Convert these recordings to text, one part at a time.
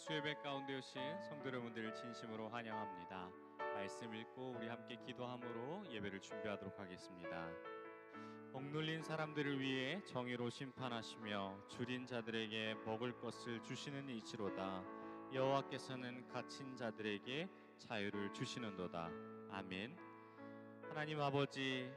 수예배 가운데 오신 성도 여러분들을 진심으로 환영합니다. 말씀 읽고 우리 함께 기도함으로 예배를 준비하도록 하겠습니다. 억눌린 사람들을 위해 정의로 심판하시며 줄인 자들에게 먹을 것을 주시는 이치로다. 여호와께서는 갇힌 자들에게 자유를 주시는도다. 아멘. 하나님 아버지,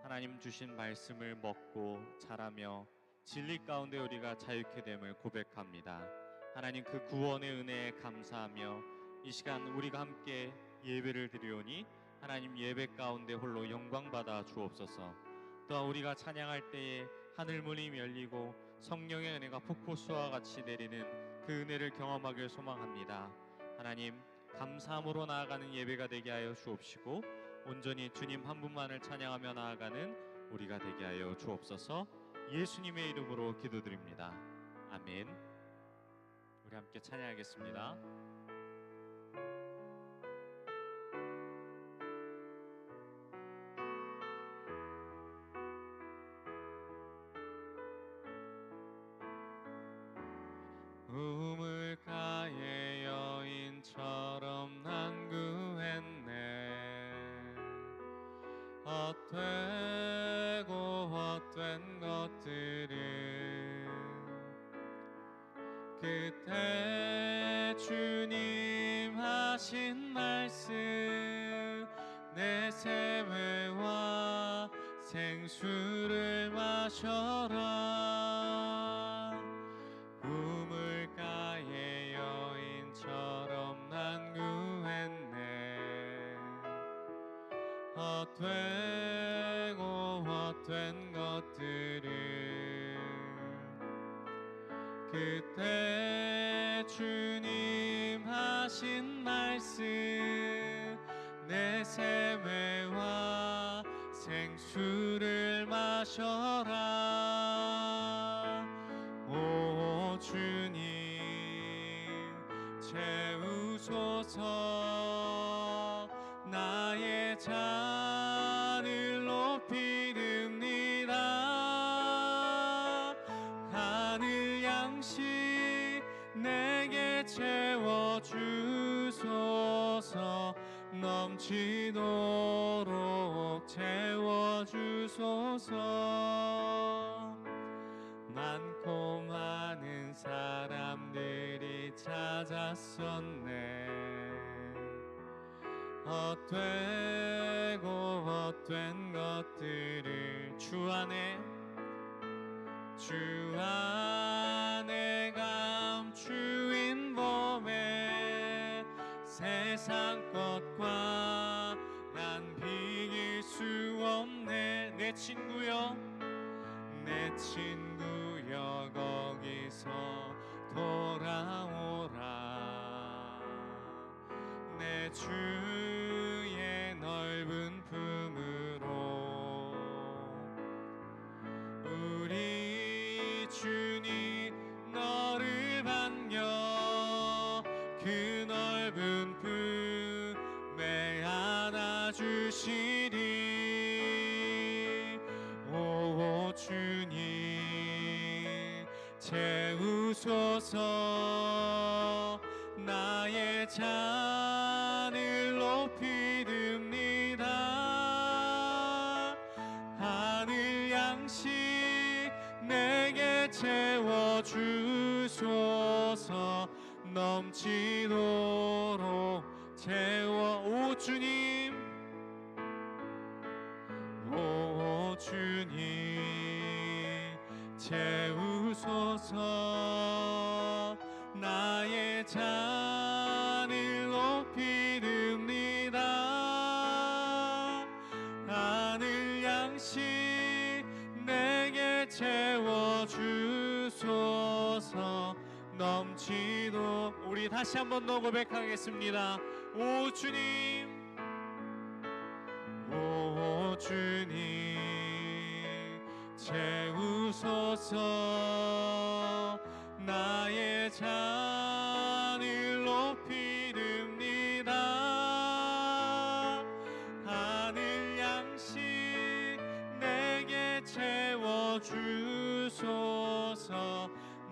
하나님 주신 말씀을 먹고 자라며 진리 가운데 우리가 자유케 됨을 고백합니다. 하나님 그 구원의 은혜에 감사하며 이 시간 우리가 함께 예배를 드리오니 하나님 예배 가운데 홀로 영광 받아 주옵소서. 또한 우리가 찬양할 때에 하늘문이 열리고 성령의 은혜가 폭포수와 같이 내리는 그 은혜를 경험하길 소망합니다. 하나님 감사함으로 나아가는 예배가 되게 하여 주옵시고 온전히 주님 한 분만을 찬양하며 나아가는 우리가 되게 하여 주옵소서. 예수님의 이름으로 기도드립니다. 아멘. 우리 함께 찬양하겠습니다. 우물가의 여인처럼 난 구했네. 헛되고 헛된 것들을 그때 주님 하신 말씀 내 세매와 생수를 마셔라. 우물가의 여인처럼 난 구했네. 헛되고 헛된 것들을 그때 주님 하신 말씀 내 세매와 생수를 마셔라. 오 주님 채우소서. 나의 잔을 높이 듭니다. 하늘 양식 내게 채워주소서. 넘치도록 채워주소서. 많고 많은 사람들이 찾았었네. 헛되고 헛된 것들을 주 안에 감추인 범에 세상 것과 난 비길 수 없네. 내 친구여 거기서 돌아오라. 내 주의 넓은 품으로 우리 주님 너를 반겨 그 넓은 품에 안아주시리. 오 주님 채우소서. 나의 잔을 높이 듭니다. 하늘 양식 내게 채워주소서. 넘치도록 채워. 오 주님 채우소서. 나의 잔을 높이 듭니다. 하늘 양식 내게 채워주소서. 넘치도록. 우리 다시 한 번 더 고백하겠습니다. 오 주님 채우소서. 나의 잔을 높이 듭니다. 하늘 양식 내게 채워주소서.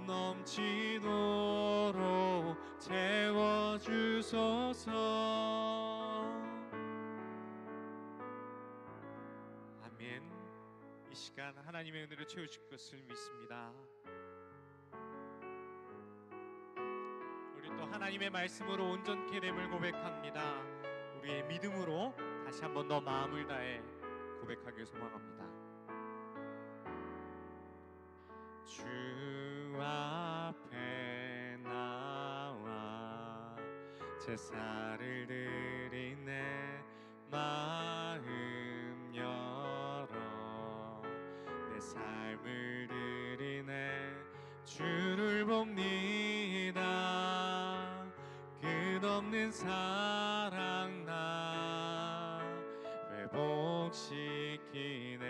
넘치도록 주소서. 아멘. 이 시간 하나님의 은혜로 채우실 것을 믿습니다. 우리 또 하나님의 말씀으로 온전케 됨을 고백합니다. 우리의 믿음으로 다시 한번 더 마음을 다해 고백하길 소망합니다. 주 앞에 나와 제사를 드리네. 마음 열어 내 삶을 드리네. 주를 봅니다. 끝없는 사랑 나 회복시키네.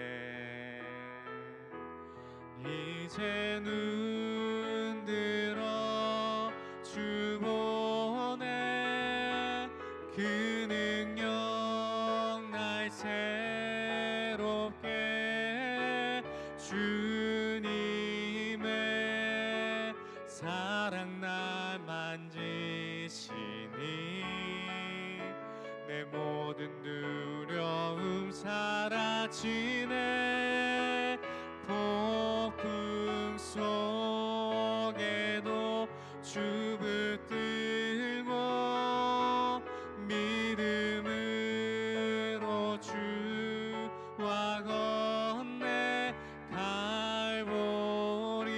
이제 눈 들어 주 보네. 그 능력 날 새롭게 주님의 사랑 날 만지시니 내 모든 두려움 사라지네. 폭풍 속에도 주 붙들고 믿음으로 주와 건네. 갈보리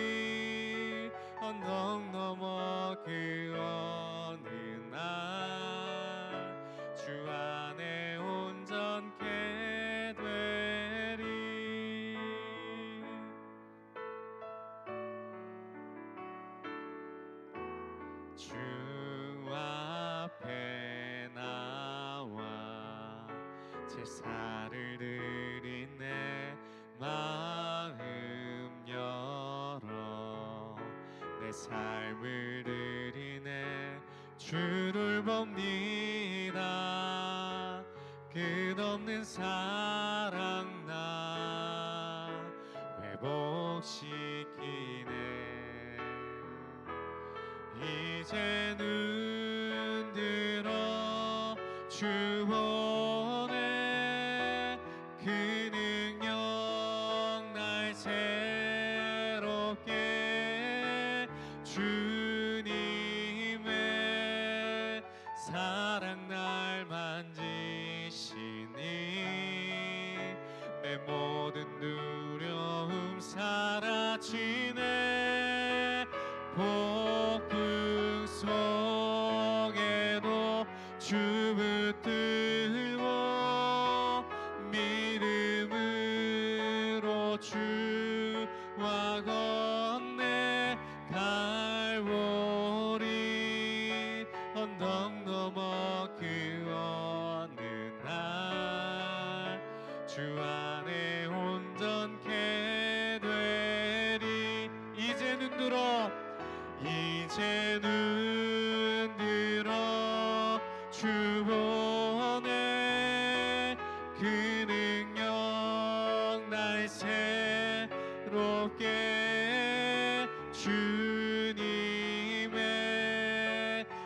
언덕 넘어 그 어느 날 주 안에 온전케 되리. 주 앞에 나와 제사를 드리네. 마음 열어 내 삶을 드리네. 주를 봅니다. 끝없는 사랑 나 회복시키네. 이제 눈 들어 주 보네. 그 능력 날 새롭게 주님의 사랑 날 만지시니 내 모든 두려움 사라지네. 폭풍 속에도 주 붙들고 믿음으로 주와 건네. 갈보리 언덕 넘어 그 어느 날 주 안에 온전케 되리. 이제 눈 들어 주 보네. 그 능력 날 새롭게 주님의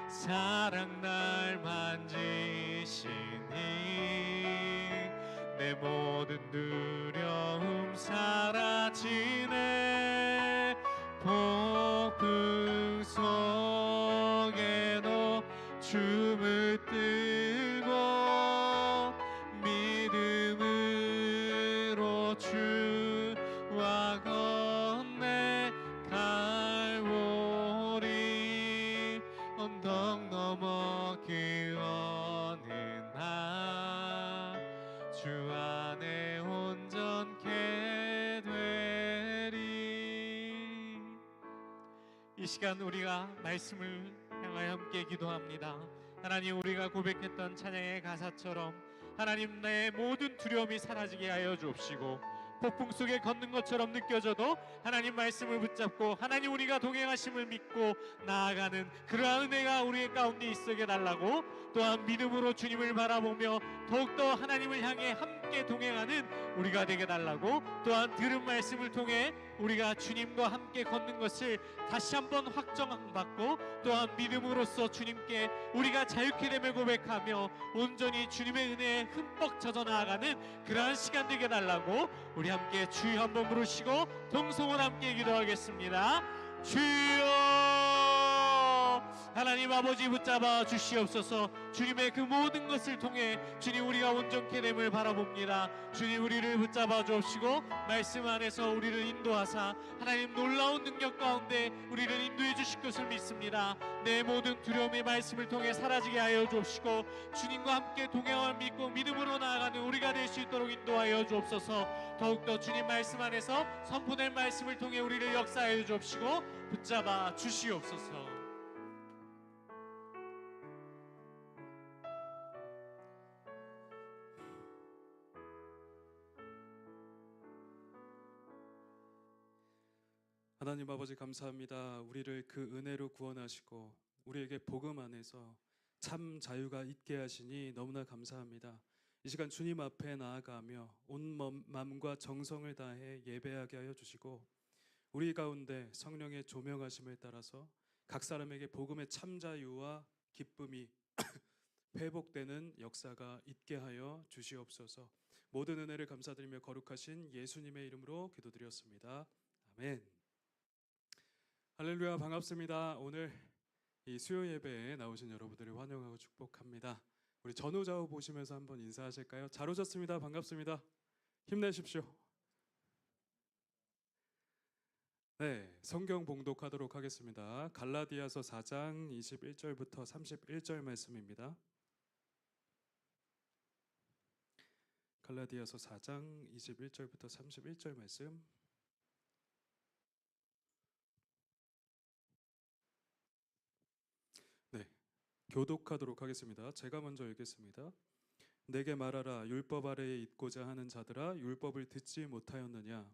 사랑 날 만지시니 내 모든 두려움 사라지네. 폭풍 속에도 주 붙들고 믿음으로 주와 건네. 갈보리 언덕 넘어 그 어느 날 주 안에 온전케 되리. 이 시간 우리가 말씀을 향하여 함께 기도합니다. 하나님, 우리가 고백했던 찬양의 가사처럼 하나님, 내 모든 두려움이 사라지게 하여 주옵시고, 폭풍 속에 걷는 것처럼 느껴져도 하나님 말씀을 붙잡고 하나님 우리가 동행하심을 믿고 나아가는 그러한 은혜가 우리의 가운데 있게 달라고, 또한 믿음으로 주님을 바라보며 더욱더 하나님을 향해 함께 동행하는 우리가 되게 달라고, 또한 들은 말씀을 통해 우리가 주님과 함께 걷는 것을 다시 한번 확정받고 또한 믿음으로써 주님께 우리가 자유케 됨을 고백하며 온전히 주님의 은혜에 흠뻑 젖어 나아가는 그러한 시간 되게 달라고 우리 함께 주여 한번 부르시고 동성을 함께 기도하겠습니다. 주여, 하나님 아버지 붙잡아 주시옵소서. 주님의 그 모든 것을 통해 주님 우리가 온전케 됨을 바라봅니다. 주님 우리를 붙잡아 주옵시고 말씀 안에서 우리를 인도하사 하나님 놀라운 능력 가운데 우리를 인도해 주실 것을 믿습니다. 내 모든 두려움의 말씀을 통해 사라지게 하여 주옵시고 주님과 함께 동행을 믿고 믿음으로 나아가는 우리가 될 수 있도록 인도하여 주옵소서. 더욱더 주님 말씀 안에서 선포된 말씀을 통해 우리를 역사하여 주옵시고 붙잡아 주시옵소서. 하나님 아버지 감사합니다. 우리를 그 은혜로 구원하시고 우리에게 복음 안에서 참 자유가 있게 하시니 너무나 감사합니다. 이 시간 주님 앞에 나아가며 온 마음과 정성을 다해 예배하게 하여 주시고 우리 가운데 성령의 조명하심을 따라서 각 사람에게 복음의 참 자유와 기쁨이 회복되는 역사가 있게 하여 주시옵소서. 모든 은혜를 감사드리며 거룩하신 예수님의 이름으로 기도드렸습니다. 아멘. 할렐루야, 반갑습니다. 오늘 이 수요 예배에 나오신 여러분들을 환영하고 축복합니다. 우리 전후좌우 보시면서 한번 인사하실까요? 잘 오셨습니다. 반갑습니다. 힘내십시오. 네, 성경 봉독하도록 하겠습니다. 갈라디아서 4장 21절부터 31절 말씀입니다. 갈라디아서 4장 21절부터 31절 말씀. 네, 교독하도록 하겠습니다. 제가 먼저 읽겠습니다. 내게 말하라, 율법 아래에 있고자 하는 자들아, 율법을 듣지 못하였느냐?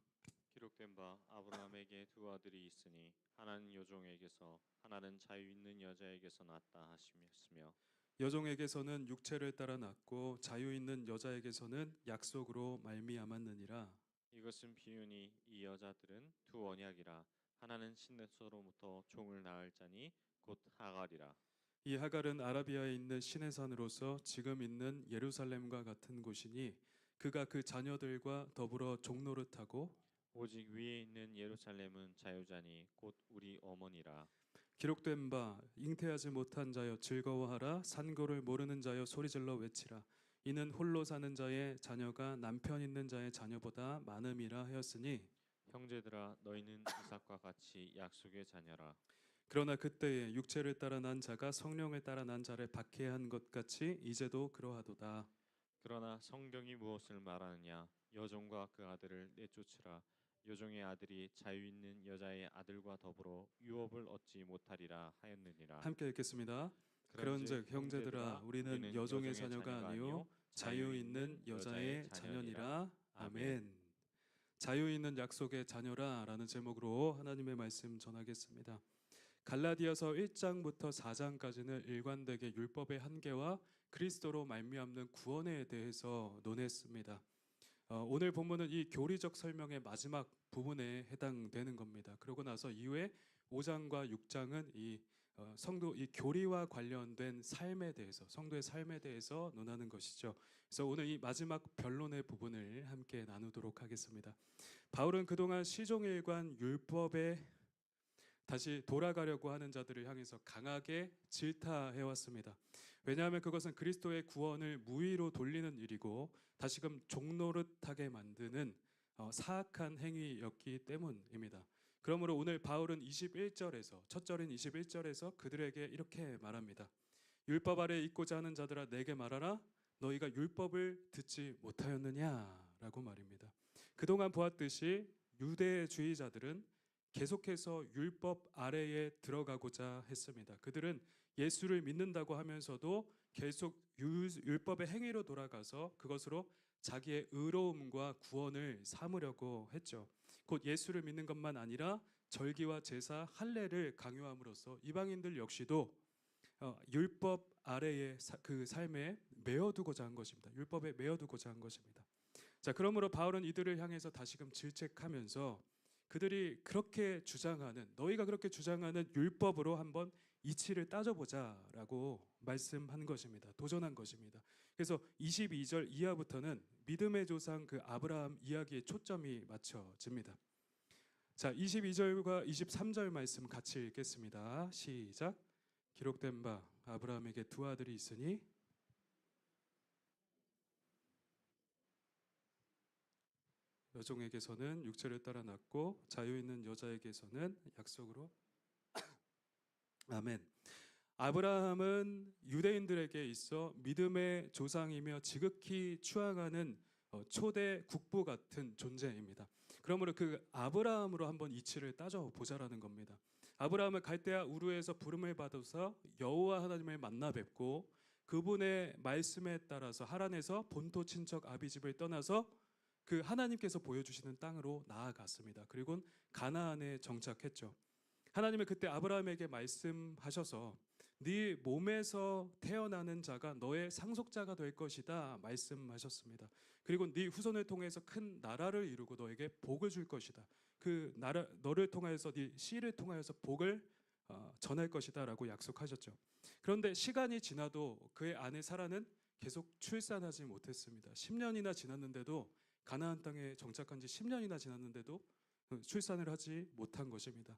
기록된 바 아브라함에게 두 아들이 있으니 하나는 여종에게서 하나는 자유 있는 여자에게서 났다 하시며 여종에게서는 육체를 따라 났고 자유 있는 여자에게서는 약속으로 말미암았느니라. 이것은 비유니 이 여자들은 두 언약이라. 하나는 신에서로부터 종을 낳을 자니 곧 하갈이라. 이 하갈은 아라비아에 있는 신의 산으로서 지금 있는 예루살렘과 같은 곳이니 그가 그 자녀들과 더불어 종노릇하고 오직 위에 있는 예루살렘은 자유자니 곧 우리 어머니라. 기록된 바 잉태하지 못한 자여 즐거워하라, 산고를 모르는 자여 소리질러 외치라. 이는 홀로 사는 자의 자녀가 남편 있는 자의 자녀보다 많음이라 하였으니 형제들아 너희는 이삭과 같이 약속의 자녀라. 그러나 그때에 육체를 따라 난 자가 성령을 따라 난 자를 박해한 것 같이 이제도 그러하도다. 그러나 성경이 무엇을 말하느냐? 여종과 그 아들을 내쫓으라. 여종의 아들이 자유 있는 여자의 아들과 더불어 유업을 얻지 못하리라 하였느니라. 함께 읽겠습니다. 그런즉 형제들아 우리는 여종의 자녀가 아니요 자유 있는 여자의 자녀니라. 아멘. 자유 있는 약속의 자녀라라는 제목으로 하나님의 말씀 전하겠습니다. 갈라디아서 1장부터 4장까지는 일관되게 율법의 한계와 그리스도로 말미암는 구원에 대해서 논했습니다. 오늘 본문은 이 교리적 설명의 마지막 부분에 해당되는 겁니다. 그러고 나서 이후에 5장과 6장은 이 교리와 관련된 삶에 대해서, 성도의 삶에 대해서 논하는 것이죠. 그래서 오늘 이 마지막 변론의 부분을 함께 나누도록 하겠습니다. 바울은 그동안 시종일관 율법에 다시 돌아가려고 하는 자들을 향해서 강하게 질타해왔습니다. 왜냐하면 그것은 그리스도의 구원을 무위로 돌리는 일이고 다시금 종노릇하게 만드는 사악한 행위였기 때문입니다. 그러므로 오늘 바울은 21절에서 첫 절인 21절에서 그들에게 이렇게 말합니다. 율법 아래에 있고자 하는 자들아 내게 말하라, 너희가 율법을 듣지 못하였느냐라고 말입니다. 그동안 보았듯이 유대주의자들은 계속해서 율법 아래에 들어가고자 했습니다. 그들은 예수를 믿는다고 하면서도 계속 율법의 행위로 돌아가서 그것으로 자기의 의로움과 구원을 삼으려고 했죠. 곧 예수를 믿는 것만 아니라 절기와 제사, 할례를 강요함으로써 이방인들 역시도 율법 아래의 그 삶에 매어두고자 한 것입니다. 율법에 매어두고자 한 것입니다. 자, 그러므로 바울은 이들을 향해서 다시금 질책하면서 그들이 그렇게 주장하는, 너희가 그렇게 주장하는 율법으로 한번 이치를 따져보자라고 말씀한 것입니다. 도전한 것입니다. 그래서 22절 이하부터는 믿음의 조상 그 아브라함 이야기에 초점이 맞춰집니다. 자, 22절과 23절 말씀 같이 읽겠습니다. 시작. 기록된 바 아브라함에게 두 아들이 있으니 여종에게서는 육체를 따라 낳고 자유 있는 여자에게서는 약속으로 아멘. 아브라함은 유대인들에게 있어 믿음의 조상이며 지극히 추앙하는 초대 국부 같은 존재입니다. 그러므로 그 아브라함으로 한번 이치를 따져 보자라는 겁니다. 아브라함은 갈대아 우르에서 부름을 받아서 여호와 하나님을 만나 뵙고 그분의 말씀에 따라서 하란에서 본토 친척 아비집을 떠나서 그 하나님께서 보여주시는 땅으로 나아갔습니다. 그리고 가나안에 정착했죠. 하나님은 그때 아브라함에게 말씀하셔서 네 몸에서 태어나는 자가 너의 상속자가 될 것이다 말씀하셨습니다. 그리고 네 후손을 통해서 큰 나라를 이루고 너에게 복을 줄 것이다. 그 나라 너를 통하여서 네 씨를 통하여서 복을 전할 것이다라고 약속하셨죠. 그런데 시간이 지나도 그의 아내 사라는 계속 출산하지 못했습니다. 10년이나 지났는데도 가나안 땅에 정착한 지 10년이나 지났는데도 출산을 하지 못한 것입니다.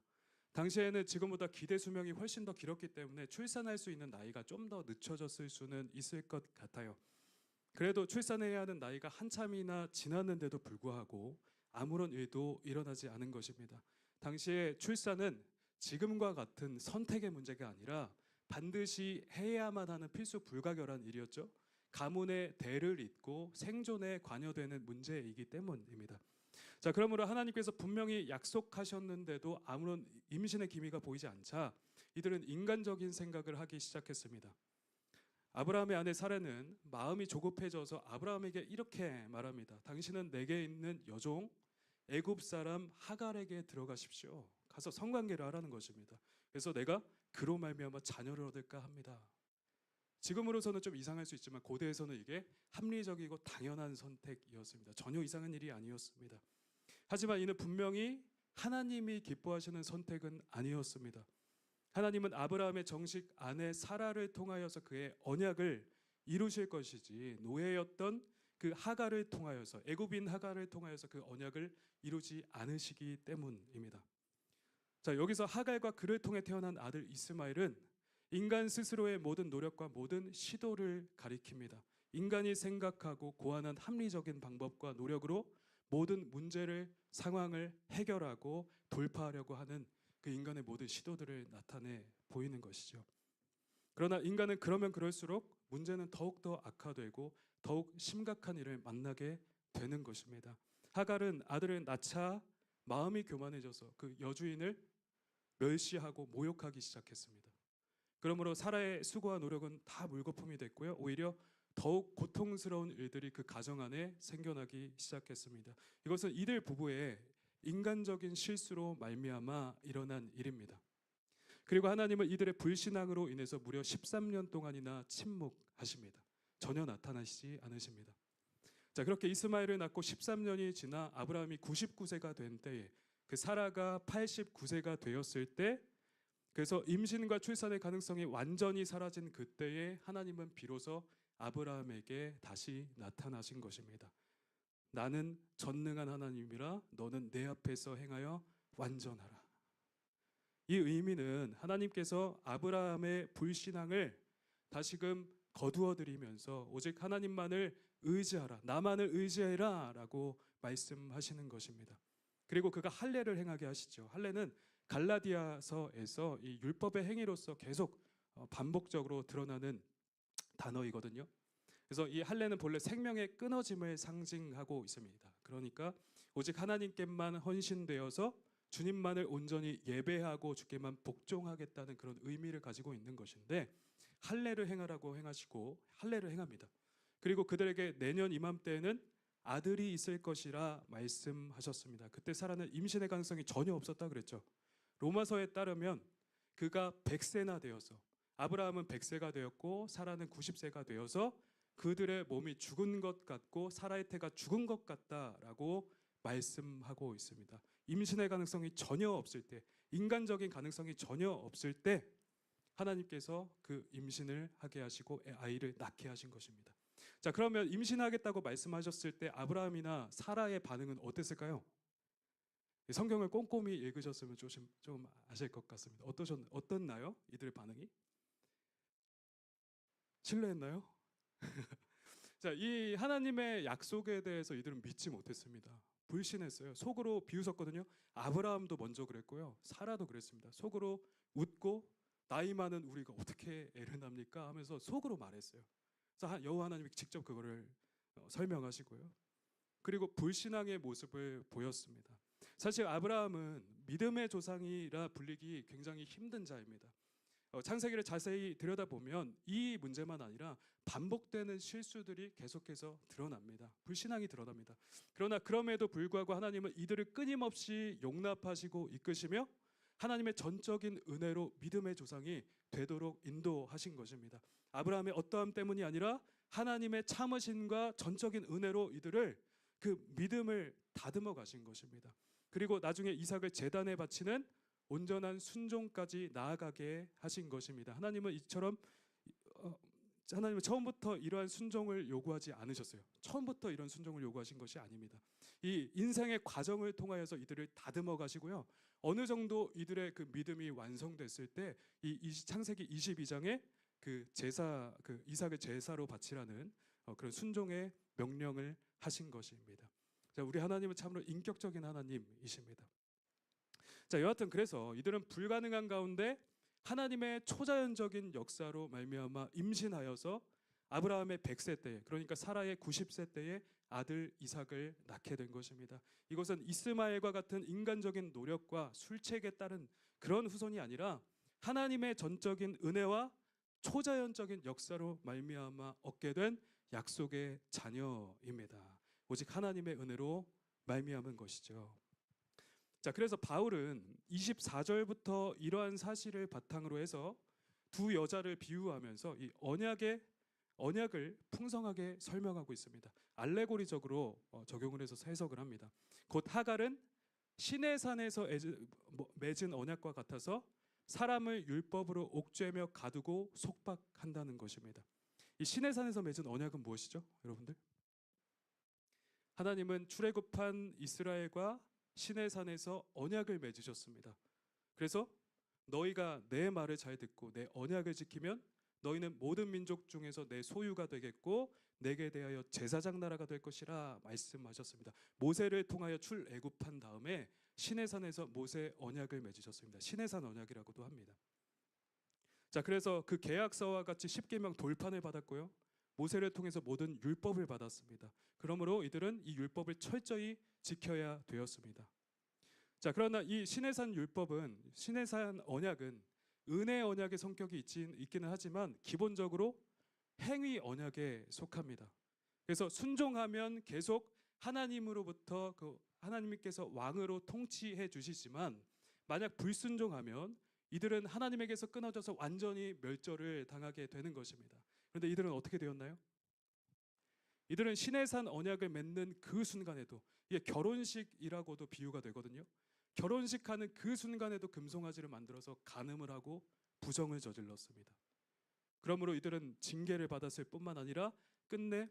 당시에는 지금보다 기대 수명이 훨씬 더 길었기 때문에 출산할 수 있는 나이가 좀 더 늦춰졌을 수는 있을 것 같아요. 그래도 출산해야 하는 나이가 한참이나 지났는데도 불구하고 아무런 일도 일어나지 않은 것입니다. 당시에 출산은 지금과 같은 선택의 문제가 아니라 반드시 해야만 하는 필수 불가결한 일이었죠. 가문의 대를 잇고 생존에 관여되는 문제이기 때문입니다. 자, 그러므로 하나님께서 분명히 약속하셨는데도 아무런 임신의 기미가 보이지 않자 이들은 인간적인 생각을 하기 시작했습니다. 아브라함의 아내 사라는 마음이 조급해져서 아브라함에게 이렇게 말합니다. 당신은 내게 있는 여종 애굽 사람 하갈에게 들어가십시오. 가서 성관계를 하라는 것입니다. 그래서 내가 그로 말미암아 자녀를 얻을까 합니다. 지금으로서는 좀 이상할 수 있지만 고대에서는 이게 합리적이고 당연한 선택이었습니다. 전혀 이상한 일이 아니었습니다. 하지만 이는 분명히 하나님이 기뻐하시는 선택은 아니었습니다. 하나님은 아브라함의 정식 아내 사라를 통하여서 그의 언약을 이루실 것이지 노예였던 그 하갈을 통하여서 애굽인 하갈을 통하여서 그 언약을 이루지 않으시기 때문입니다. 자, 여기서 하갈과 그를 통해 태어난 아들 이스마엘은 인간 스스로의 모든 노력과 모든 시도를 가리킵니다. 인간이 생각하고 고안한 합리적인 방법과 노력으로 모든 문제를 상황을 해결하고 돌파하려고 하는 그 인간의 모든 시도들을 나타내 보이는 것이죠. 그러나 인간은 그러면 그럴수록 문제는 더욱더 악화되고 더욱 심각한 일을 만나게 되는 것입니다. 하갈은 아들을 낳자 마음이 교만해져서 그 여주인을 멸시하고 모욕하기 시작했습니다. 그러므로 사라의 수고와 노력은 다 물거품이 됐고요. 오히려 더욱 고통스러운 일들이 그 가정 안에 생겨나기 시작했습니다. 이것은 이들 부부의 인간적인 실수로 말미암아 일어난 일입니다. 그리고 하나님은 이들의 불신앙으로 인해서 무려 13년 동안이나 침묵하십니다. 전혀 나타나시지 않으십니다. 자, 그렇게 이스마엘을 낳고 13년이 지나 아브라함이 99세가 된 때에 그 사라가 89세가 되었을 때 그래서 임신과 출산의 가능성이 완전히 사라진 그때에 하나님은 비로소 아브라함에게 다시 나타나신 것입니다. 나는 전능한 하나님이라 너는 내 앞에서 행하여 완전하라. 이 의미는 하나님께서 아브라함의 불신앙을 다시금 거두어드리면서 오직 하나님만을 의지하라, 나만을 의지해라 라고 말씀하시는 것입니다. 그리고 그가 할례를 행하게 하시죠. 할례는 갈라디아서에서 이 율법의 행위로서 계속 반복적으로 드러나는 단어이거든요. 그래서 이 할례는 본래 생명의 끊어짐을 상징하고 있습니다. 그러니까 오직 하나님께만 헌신되어서 주님만을 온전히 예배하고 주께만 복종하겠다는 그런 의미를 가지고 있는 것인데 할례를 행하라고 행하시고 할례를 행합니다. 그리고 그들에게 내년 이맘때에는 아들이 있을 것이라 말씀하셨습니다. 그때 사라는 임신의 가능성이 전혀 없었다 그랬죠. 로마서에 따르면 그가 100세나 되어서 아브라함은 100세가 되었고 사라는 90세가 되어서 그들의 몸이 죽은 것 같고 사라의 태가 죽은 것 같다라고 말씀하고 있습니다. 임신의 가능성이 전혀 없을 때, 인간적인 가능성이 전혀 없을 때 하나님께서 그 임신을 하게 하시고 아이를 낳게 하신 것입니다. 자, 그러면 임신하겠다고 말씀하셨을 때 아브라함이나 사라의 반응은 어땠을까요? 성경을 꼼꼼히 읽으셨으면 좀 아실 것 같습니다. 어떻나요? 이들의 반응이? 신뢰했나요? 자, 이 하나님의 약속에 대해서 이들은 믿지 못했습니다. 불신했어요. 속으로 비웃었거든요. 아브라함도 먼저 그랬고요. 사라도 그랬습니다. 속으로 웃고 나이 많은 우리가 어떻게 애를 낳습니까? 하면서 속으로 말했어요. 그래서 여호와 하나님이 직접 그거를 설명하시고요. 그리고 불신앙의 모습을 보였습니다. 사실 아브라함은 믿음의 조상이라 불리기 굉장히 힘든 자입니다. 창세기를 자세히 들여다보면 이 문제만 아니라 반복되는 실수들이 계속해서 드러납니다. 불신앙이 드러납니다. 그러나 그럼에도 불구하고 하나님은 이들을 끊임없이 용납하시고 이끄시며 하나님의 전적인 은혜로 믿음의 조상이 되도록 인도하신 것입니다. 아브라함의 어떠함 때문이 아니라 하나님의 참으심과 전적인 은혜로 이들을 그 믿음을 다듬어 가신 것입니다. 그리고 나중에 이삭을 제단에 바치는 온전한 순종까지 나아가게 하신 것입니다. 하나님은 하나님은 처음부터 이러한 순종을 요구하지 않으셨어요. 처음부터 이런 순종을 요구하신 것이 아닙니다. 이 인생의 과정을 통하여서 이들을 다듬어 가시고요. 어느 정도 이들의 그 믿음이 완성됐을 때 이 창세기 22장에 그 제사, 그 이삭을 제사로 바치라는 그런 순종의 명령을 하신 것입니다. 자, 우리 하나님은 참으로 인격적인 하나님이십니다. 자, 여하튼 그래서 이들은 불가능한 가운데 하나님의 초자연적인 역사로 말미암아 임신하여서 아브라함의 100세 때에, 그러니까 사라의 90세 때에 아들 이삭을 낳게 된 것입니다. 이것은 이스마엘과 같은 인간적인 노력과 술책에 따른 그런 후손이 아니라 하나님의 전적인 은혜와 초자연적인 역사로 말미암아 얻게 된 약속의 자녀입니다. 오직 하나님의 은혜로 말미암은 것이죠. 자, 그래서 바울은 24절부터 이러한 사실을 바탕으로 해서 두 여자를 비유하면서 이 언약을 풍성하게 설명하고 있습니다. 알레고리적으로 적용을 해서 해석을 합니다. 곧 하갈은 시내산에서 맺은 언약과 같아서 사람을 율법으로 옥죄며 가두고 속박한다는 것입니다. 이 시내산에서 맺은 언약은 무엇이죠, 여러분들? 하나님은 출애굽한 이스라엘과 시내산에서 언약을 맺으셨습니다. 그래서 너희가 내 말을 잘 듣고 내 언약을 지키면 너희는 모든 민족 중에서 내 소유가 되겠고 내게 대하여 제사장 나라가 될 것이라 말씀하셨습니다. 모세를 통하여 출애굽한 다음에 시내산에서 모세 언약을 맺으셨습니다. 시내산 언약이라고도 합니다. 자, 그래서 그 계약서와 같이 십계명 돌판을 받았고요. 모세를 통해서 모든 율법을 받았습니다. 그러므로 이들은 이 율법을 철저히 지켜야 되었습니다. 자, 그러나 이 시내산 율법은, 시내산 언약은 은혜 언약의 성격이 있기는 하지만 기본적으로 행위 언약에 속합니다. 그래서 순종하면 계속 하나님으로부터 하나님께서 왕으로 통치해 주시지만 만약 불순종하면 이들은 하나님에게서 끊어져서 완전히 멸절을 당하게 되는 것입니다. 그런데 이들은 어떻게 되었나요? 이들은 시내산 언약을 맺는 그 순간에도, 이게 결혼식이라고도 비유가 되거든요. 결혼식하는 그 순간에도 금송아지를 만들어서 간음을 하고 부정을 저질렀습니다. 그러므로 이들은 징계를 받았을 뿐만 아니라 끝내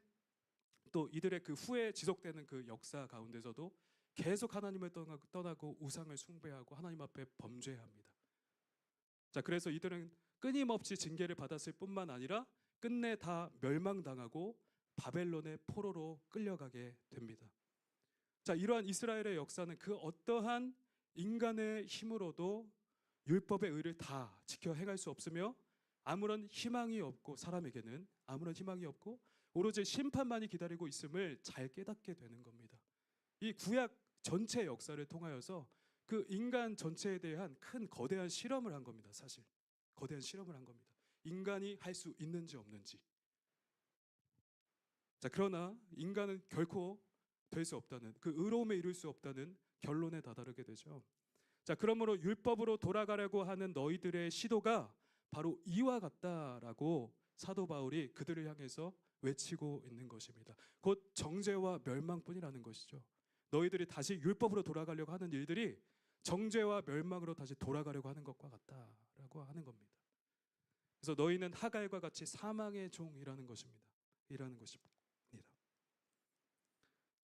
또 이들의 그 후에 지속되는 그 역사 가운데서도 계속 하나님을 떠나고 우상을 숭배하고 하나님 앞에 범죄합니다. 자, 그래서 이들은 끊임없이 징계를 받았을 뿐만 아니라 끝내 다 멸망당하고 바벨론의 포로로 끌려가게 됩니다. 자, 이러한 이스라엘의 역사는 그 어떠한 인간의 힘으로도 율법의 의를 다 지켜 행할 수 없으며 아무런 희망이 없고, 사람에게는 아무런 희망이 없고 오로지 심판만이 기다리고 있음을 잘 깨닫게 되는 겁니다. 이 구약 전체 역사를 통하여서 그 인간 전체에 대한 큰 거대한 실험을 한 겁니다. 사실 거대한 실험을 한 겁니다. 인간이 할 수 있는지 없는지. 자, 그러나 인간은 결코 될 수 없다는, 그 의로움에 이룰 수 없다는 결론에 다다르게 되죠. 자, 그러므로 율법으로 돌아가려고 하는 너희들의 시도가 바로 이와 같다라고 사도 바울이 그들을 향해서 외치고 있는 것입니다. 곧 정죄와 멸망뿐이라는 것이죠. 너희들이 다시 율법으로 돌아가려고 하는 일들이 정죄와 멸망으로 다시 돌아가려고 하는 것과 같다라고 하는 겁니다. 그래서 너희는 하갈과 같이 사망의 종이라는 것입니다. 이라는 것입니다.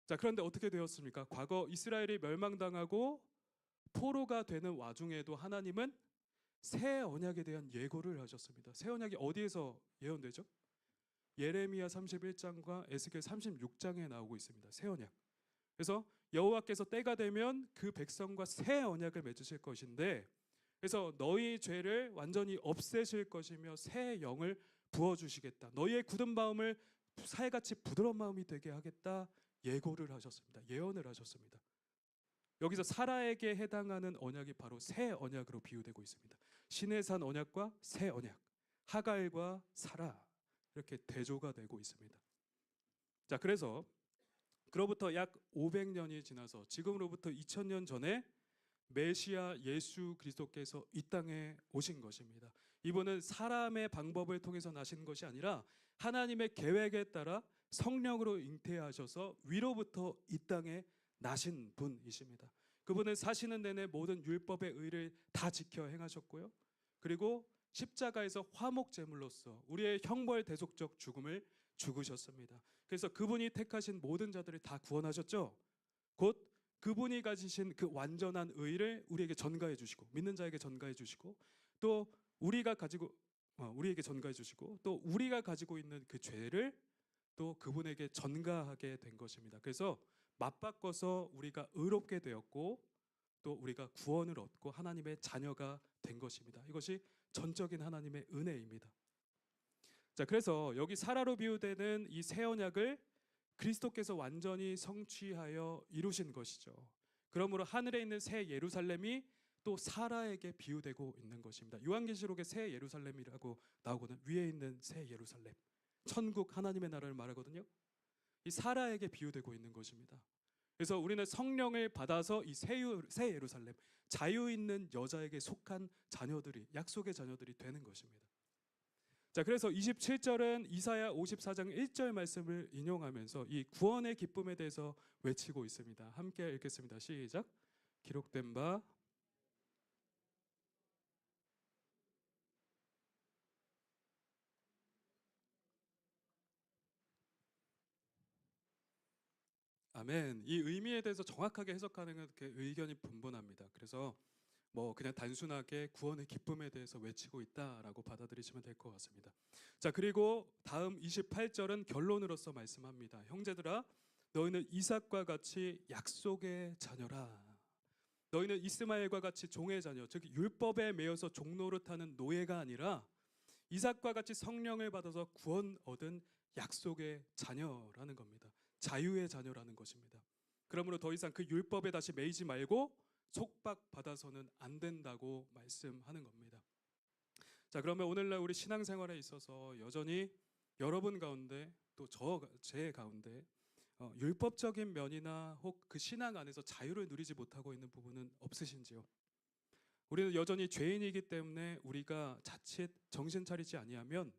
자, 그런데 어떻게 되었습니까? 과거 이스라엘이 멸망당하고 포로가 되는 와중에도 하나님은 새 언약에 대한 예고를 하셨습니다. 새 언약이 어디에서 예언되죠? 예레미야 31장과 에스겔 36장에 나오고 있습니다. 새 언약. 그래서 여호와께서 때가 되면 그 백성과 새 언약을 맺으실 것인데, 그래서 너희 죄를 완전히 없애실 것이며 새 영을 부어주시겠다. 너희의 굳은 마음을 살같이 부드러운 마음이 되게 하겠다. 예고를 하셨습니다. 예언을 하셨습니다. 여기서 사라에게 해당하는 언약이 바로 새 언약으로 비유되고 있습니다. 시내산 언약과 새 언약, 하갈과 사라, 이렇게 대조가 되고 있습니다. 자, 그래서 그로부터 약 500년이 지나서 지금으로부터 2000년 전에 메시아 예수 그리스도께서 이 땅에 오신 것입니다. 이분은 사람의 방법을 통해서 나신 것이 아니라 하나님의 계획에 따라 성령으로 잉태하셔서 위로부터 이 땅에 나신 분이십니다. 그분은 사시는 내내 모든 율법의 의를 다 지켜 행하셨고요. 그리고 십자가에서 화목제물로서 우리의 형벌 대속적 죽음을 죽으셨습니다. 그래서 그분이 택하신 모든 자들을 다 구원하셨죠. 곧 그분이 가지신 그 완전한 의를 우리에게 전가해 주시고, 믿는 자에게 전가해 주시고, 또 우리에게 전가해 주시고, 또 우리가 가지고 있는 그 죄를 또 그분에게 전가하게 된 것입니다. 그래서 맞바꿔서 우리가 의롭게 되었고, 또 우리가 구원을 얻고 하나님의 자녀가 된 것입니다. 이것이 전적인 하나님의 은혜입니다. 자, 그래서 여기 사라로 비유되는 이 새 언약을 그리스도께서 완전히 성취하여 이루신 것이죠. 그러므로 하늘에 있는 새 예루살렘이 또 사라에게 비유되고 있는 것입니다. 요한계시록에 새 예루살렘이라고 나오거든. 위에 있는 새 예루살렘, 천국 하나님의 나라를 말하거든요. 이 사라에게 비유되고 있는 것입니다. 그래서 우리는 성령을 받아서 이 새 예루살렘, 자유 있는 여자에게 속한 자녀들이, 약속의 자녀들이 되는 것입니다. 자, 그래서 27절은 이사야 54장 1절 말씀을 인용하면서 이 구원의 기쁨에 대해서 외치고 있습니다. 함께 읽겠습니다. 시작. 기록된 바 아멘. 이 의미에 대해서 정확하게 해석하는 건 의견이 분분합니다. 그래서 그냥 단순하게 구원의 기쁨에 대해서 외치고 있다라고 받아들이시면 될 것 같습니다. 자, 그리고 다음 28절은 결론으로서 말씀합니다. 형제들아, 너희는 이삭과 같이 약속의 자녀라. 너희는 이스마엘과 같이 종의 자녀, 즉 율법에 매여서 종노릇하는 노예가 아니라 이삭과 같이 성령을 받아서 구원 얻은 약속의 자녀라는 겁니다. 자유의 자녀라는 것입니다. 그러므로 더 이상 그 율법에 다시 매이지 말고 속박받아서는 안 된다고 말씀하는 겁니다. 자, 그러면 오늘날 우리 신앙생활에 있어서 여전히 여러분 가운데 또 제 가운데 율법적인 면이나 혹 그 신앙 안에서 자유를 누리지 못하고 있는 부분은 없으신지요? 우리는 여전히 죄인이기 때문에 우리가 자칫 정신 차리지 아니하면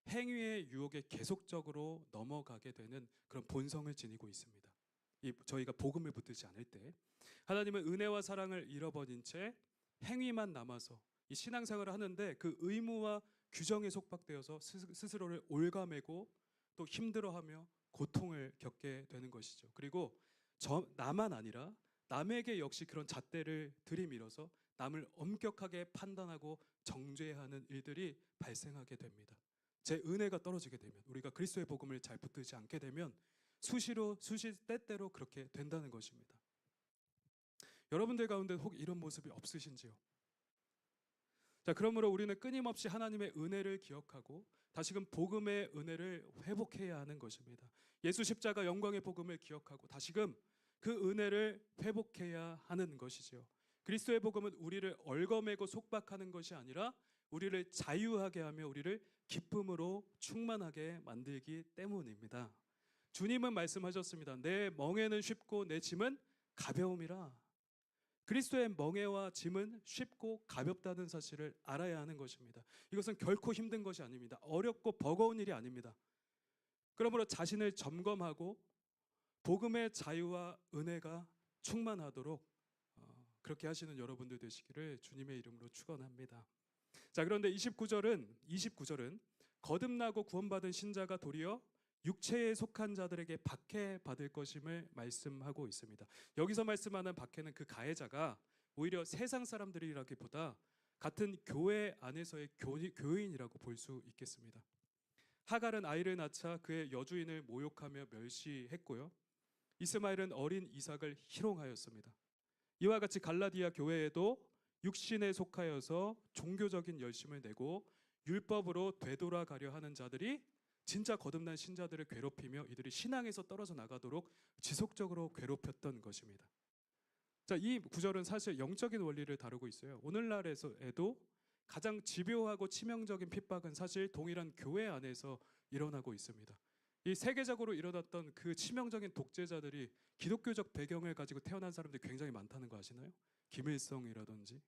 행위의 유혹에 계속적으로 넘어가게 되는 그런 본성을 지니고 있습니다. 저희가 복음을 붙들지 않을 때 하나님은 은혜와 사랑을 잃어버린 채 행위만 남아서 이 신앙생활을 하는데 그 의무와 규정에 속박되어서 스스로를 올가매고 또 힘들어하며 고통을 겪게 되는 것이죠. 그리고 나만 아니라 남에게 역시 그런 잣대를 들이밀어서 남을 엄격하게 판단하고 정죄하는 일들이 발생하게 됩니다. 제 은혜가 떨어지게 되면, 우리가 그리스도의 복음을 잘 붙들지 않게 되면 때때로 그렇게 된다는 것입니다. 여러분들 가운데 혹 이런 모습이 없으신지요? 자, 그러므로 우리는 끊임없이 하나님의 은혜를 기억하고 다시금 복음의 은혜를 회복해야 하는 것입니다. 예수 십자가 영광의 복음을 기억하고 다시금 그 은혜를 회복해야 하는 것이지요. 그리스도의 복음은 우리를 얽어매고 속박하는 것이 아니라 우리를 자유하게 하며 우리를 기쁨으로 충만하게 만들기 때문입니다. 주님은 말씀하셨습니다. 내 멍에는 쉽고 내 짐은 가벼움이라. 그리스도의 멍에와 짐은 쉽고 가볍다는 사실을 알아야 하는 것입니다. 이것은 결코 힘든 것이 아닙니다. 어렵고 버거운 일이 아닙니다. 그러므로 자신을 점검하고 복음의 자유와 은혜가 충만하도록 그렇게 하시는 여러분들 되시기를 주님의 이름으로 축원합니다. 자, 그런데 29절은 거듭나고 구원받은 신자가 도리어 육체에 속한 자들에게 박해받을 것임을 말씀하고 있습니다. 여기서 말씀하는 박해는 그 가해자가 오히려 세상 사람들이라기보다 같은 교회 안에서의 교인이라고 볼 수 있겠습니다. 하갈은 아이를 낳자 그의 여주인을 모욕하며 멸시했고요. 이스마엘은 어린 이삭을 희롱하였습니다. 이와 같이 갈라디아 교회에도 육신에 속하여서 종교적인 열심을 내고 율법으로 되돌아가려 하는 자들이 진짜 거듭난 신자들을 괴롭히며 이들이 신앙에서 떨어져 나가도록 지속적으로 괴롭혔던 것입니다. 자, 이 구절은 사실 영적인 원리를 다루고 있어요. 오늘날에도 가장 집요하고 치명적인 핍박은 사실 동일한 교회 안에서 일어나고 있습니다. 이 세계적으로 일어났던 그 치명적인 독재자들이 기독교적 배경을 가지고 태어난 사람들이 굉장히 많다는 거 아시나요? 김일성이라든지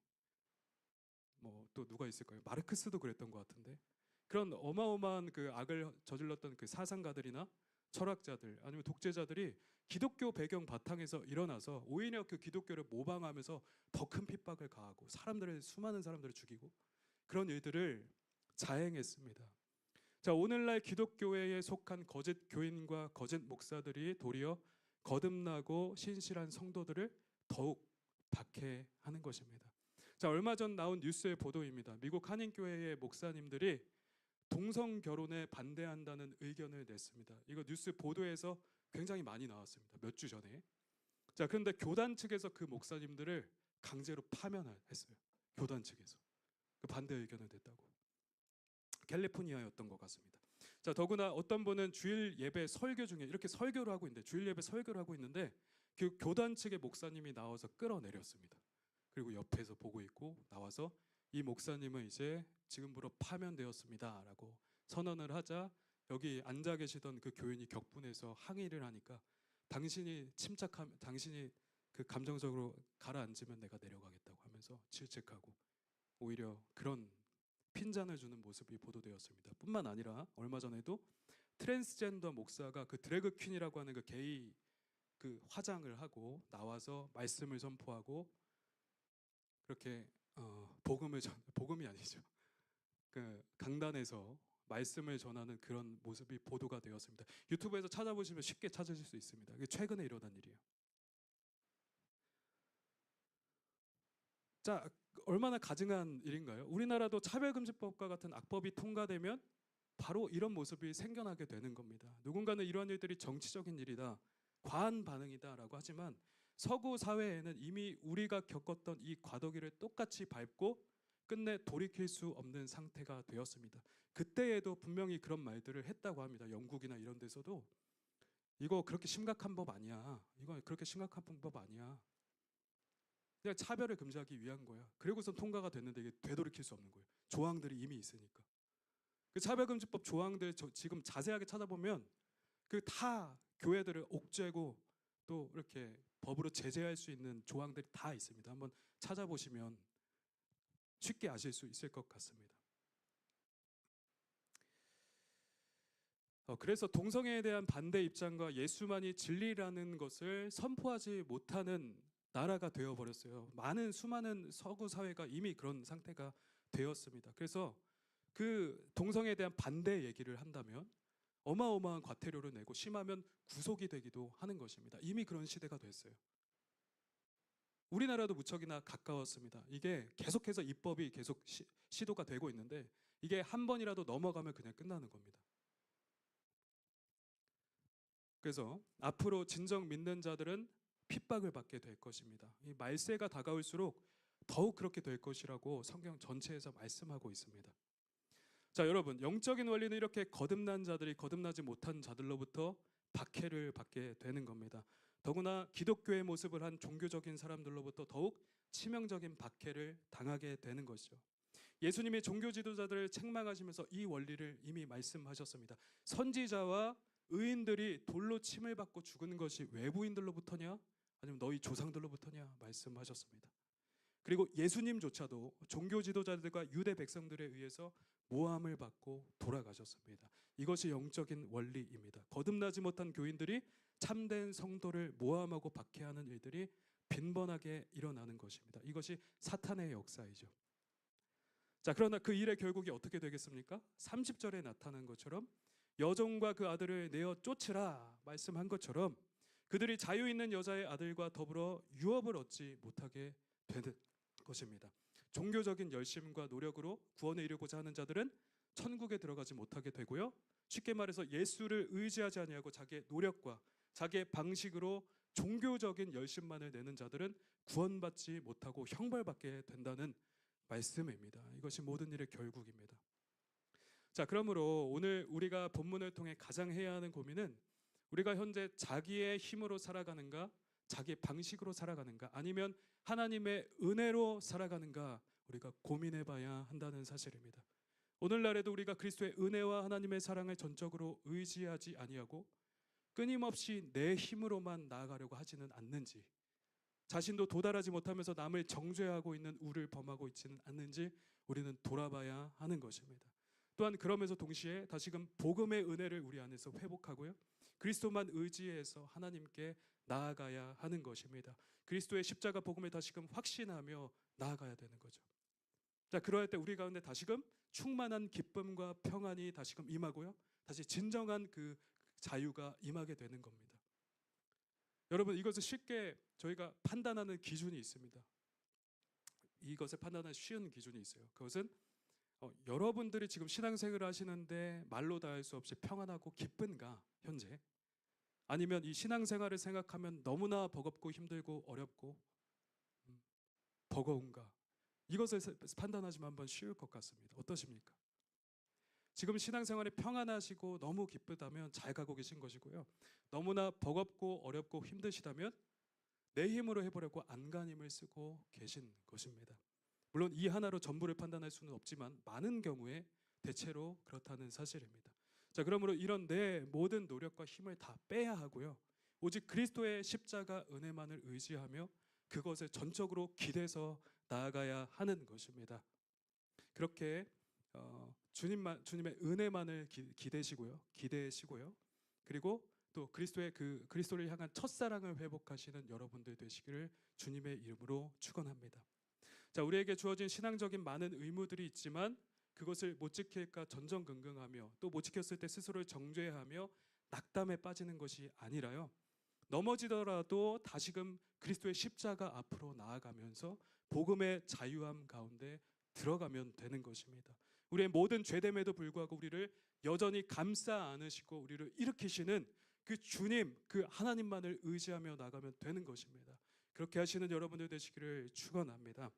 뭐 또 누가 있을까요? 마르크스도 그랬던 것 같은데 그런 어마어마한 그 악을 저질렀던 그 사상가들이나 철학자들 아니면 독재자들이 기독교 배경 바탕에서 일어나서 오히려 그 기독교를 모방하면서 더 큰 핍박을 가하고 수많은 사람들을 죽이고 그런 일들을 자행했습니다. 자, 오늘날 기독교회에 속한 거짓 교인과 거짓 목사들이 도리어 거듭나고 신실한 성도들을 더욱 박해하는 것입니다. 자, 얼마 전 나온 뉴스의 보도입니다. 미국 한인교회의 목사님들이 동성 결혼에 반대한다는 의견을 냈습니다. 이거 뉴스 보도에서 굉장히 많이 나왔습니다. 몇 주 전에. 자, 그런데 교단 측에서 그 목사님들을 강제로 파면했어요. 교단 측에서 그 반대 의견을 냈다고. 캘리포니아였던 것 같습니다. 자, 더구나 어떤 분은 주일 예배 설교 중에 이렇게 설교를 하고 있는데 주일 예배 설교를 하고 있는데 그 교단 측의 목사님이 나와서 끌어내렸습니다. 그리고 옆에서 보고 있고 나와서 이 목사님은 이제 지금부로 파면되었습니다라고 선언을 하자 여기 앉아 계시던 그 교인이 격분해서 항의를 하니까 당신이 그 감정적으로 가라앉으면 내가 내려가겠다고 하면서 질책하고 오히려 그런 핀잔을 주는 모습이 보도되었습니다. 뿐만 아니라 얼마 전에도 트랜스젠더 목사가 그 드래그 퀸이라고 하는 그 게이 그 화장을 하고 나와서 말씀을 선포하고 그렇게 복음이 아니죠. 그 강단에서 말씀을 전하는 그런 모습이 보도가 되었습니다. 유튜브에서 찾아보시면 쉽게 찾으실 수 있습니다. 이게 최근에 일어난 일이에요. 자, 얼마나 가증한 일인가요? 우리나라도 차별금지법과 같은 악법이 통과되면 바로 이런 모습이 생겨나게 되는 겁니다. 누군가는 이러한 일들이 정치적인 일이다, 과한 반응이다라고 하지만 서구 사회에는 이미 우리가 겪었던 이 과도기를 똑같이 밟고 끝내 돌이킬 수 없는 상태가 되었습니다. 그때에도 분명히 그런 말들을 했다고 합니다. 영국이나 이런 데서도 이거 그렇게 심각한 법 아니야. 이거 그렇게 심각한 법 아니야. 그냥 차별을 금지하기 위한 거야. 그리고선 통과가 됐는데 이게 되돌이킬 수 없는 거예요. 조항들이 이미 있으니까. 그 차별금지법 조항들 지금 자세하게 찾아보면 그 다 교회들을 옥죄고 또 이렇게 법으로 제재할 수 있는 조항들이 다 있습니다. 한번 찾아보시면 쉽게 아실 수 있을 것 같습니다. 그래서 동성애에 대한 반대 입장과 예수만이 진리라는 것을 선포하지 못하는 나라가 되어버렸어요. 수많은 서구 사회가 이미 그런 상태가 되었습니다. 그래서 그 동성애에 대한 반대 얘기를 한다면 어마어마한 과태료를 내고 심하면 구속이 되기도 하는 것입니다. 이미 그런 시대가 됐어요. 우리나라도 무척이나 가까웠습니다. 이게 계속해서 입법이 계속 시도가 되고 있는데 이게 한 번이라도 넘어가면 그냥 끝나는 겁니다. 그래서 앞으로 진정 믿는 자들은 핍박을 받게 될 것입니다. 이 말세가 다가올수록 더욱 그렇게 될 것이라고 성경 전체에서 말씀하고 있습니다. 자, 여러분, 영적인 원리는 이렇게 거듭난 자들이 거듭나지 못한 자들로부터 박해를 받게 되는 겁니다. 더구나 기독교의 모습을 한 종교적인 사람들로부터 더욱 치명적인 박해를 당하게 되는 것이죠. 예수님이 종교 지도자들을 책망하시면서 이 원리를 이미 말씀하셨습니다. 선지자와 의인들이 돌로 침을 받고 죽은 것이 외부인들로부터냐 아니면 너희 조상들로부터냐 말씀하셨습니다. 그리고 예수님조차도 종교 지도자들과 유대 백성들에 의해서 모함을 받고 돌아가셨습니다. 이것이 영적인 원리입니다. 거듭나지 못한 교인들이 참된 성도를 모함하고 박해하는 일들이 빈번하게 일어나는 것입니다. 이것이 사탄의 역사이죠. 자, 그러나 그 일의 결국이 어떻게 되겠습니까? 30절에 나타난 것처럼 여종과 그 아들을 내어 쫓으라 말씀한 것처럼 그들이 자유 있는 여자의 아들과 더불어 유업을 얻지 못하게 되는 것입니다. 종교적인 열심과 노력으로 구원에 이르고자 하는 자들은 천국에 들어가지 못하게 되고요. 쉽게 말해서 예수를 의지하지 아니하고 자기의 노력과 자기의 방식으로 종교적인 열심만을 내는 자들은 구원받지 못하고 형벌받게 된다는 말씀입니다. 이것이 모든 일의 결국입니다. 자, 그러므로 오늘 우리가 본문을 통해 가장 해야 하는 고민은 우리가 현재 자기의 힘으로 살아가는가, 자기의 방식으로 살아가는가, 아니면 하나님의 은혜로 살아가는가 우리가 고민해봐야 한다는 사실입니다. 오늘날에도 우리가 그리스도의 은혜와 하나님의 사랑을 전적으로 의지하지 아니하고 끊임없이 내 힘으로만 나아가려고 하지는 않는지, 자신도 도달하지 못하면서 남을 정죄하고 있는 우를 범하고 있지는 않는지 우리는 돌아봐야 하는 것입니다. 또한 그러면서 동시에 다시금 복음의 은혜를 우리 안에서 회복하고요, 그리스도만 의지해서 하나님께 나아가야 하는 것입니다. 그리스도의 십자가 복음을 다시금 확신하며 나아가야 되는 거죠. 자, 그럴 때 우리 가운데 다시금 충만한 기쁨과 평안이 다시금 임하고요, 다시 진정한 그 자유가 임하게 되는 겁니다. 여러분, 이것을 쉽게 저희가 판단하는 기준이 있습니다. 이것을 판단하는 쉬운 기준이 있어요. 그것은 여러분들이 지금 신앙생활을 하시는데 말로 다 할 수 없이 평안하고 기쁜가 현재, 아니면 이 신앙생활을 생각하면 너무나 버겁고 힘들고 어렵고 버거운가, 이것을 판단하시면 한번 쉬울 것 같습니다. 어떠십니까? 지금 신앙생활이 평안하시고 너무 기쁘다면 잘 가고 계신 것이고요, 너무나 버겁고 어렵고 힘드시다면 내 힘으로 해보려고 안간힘을 쓰고 계신 것입니다. 물론 이 하나로 전부를 판단할 수는 없지만 많은 경우에 대체로 그렇다는 사실입니다. 자, 그러므로 이런 내 모든 노력과 힘을 다 빼야 하고요, 오직 그리스도의 십자가 은혜만을 의지하며 그것을 전적으로 기대서 나아가야 하는 것입니다. 그렇게 주님의 은혜만을 기대시고요. 그리고 또 그리스도를 향한 첫사랑을 회복하시는 여러분들 되시기를 주님의 이름으로 축원합니다. 자, 우리에게 주어진 신앙적인 많은 의무들이 있지만 그것을 못 지킬까 전전긍긍하며 또 못 지켰을 때 스스로를 정죄하며 낙담에 빠지는 것이 아니라요, 넘어지더라도 다시금 그리스도의 십자가 앞으로 나아가면서 복음의 자유함 가운데 들어가면 되는 것입니다. 우리의 모든 죄됨에도 불구하고 우리를 여전히 감싸 안으시고 우리를 일으키시는 그 주님, 그 하나님만을 의지하며 나가면 되는 것입니다. 그렇게 하시는 여러분들 되시기를 축원합니다.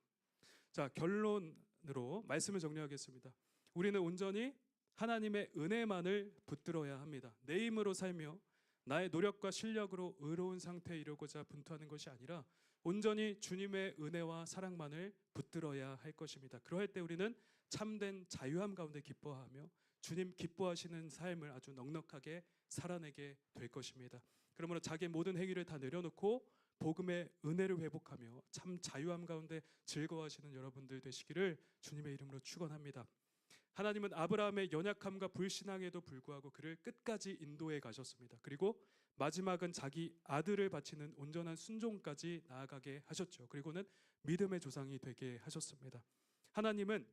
자, 결론으로 말씀을 정리하겠습니다. 우리는 온전히 하나님의 은혜만을 붙들어야 합니다. 내 힘으로 살며 나의 노력과 실력으로 의로운 상태에 이르고자 분투하는 것이 아니라 온전히 주님의 은혜와 사랑만을 붙들어야 할 것입니다. 그럴 때 우리는 참된 자유함 가운데 기뻐하며 주님 기뻐하시는 삶을 아주 넉넉하게 살아내게 될 것입니다. 그러므로 자기의 모든 행위를 다 내려놓고 복음의 은혜를 회복하며 참 자유함 가운데 즐거워하시는 여러분들 되시기를 주님의 이름으로 축원합니다. 하나님은 아브라함의 연약함과 불신앙에도 불구하고 그를 끝까지 인도해 가셨습니다. 그리고 마지막은 자기 아들을 바치는 온전한 순종까지 나아가게 하셨죠. 그리고는 믿음의 조상이 되게 하셨습니다. 하나님은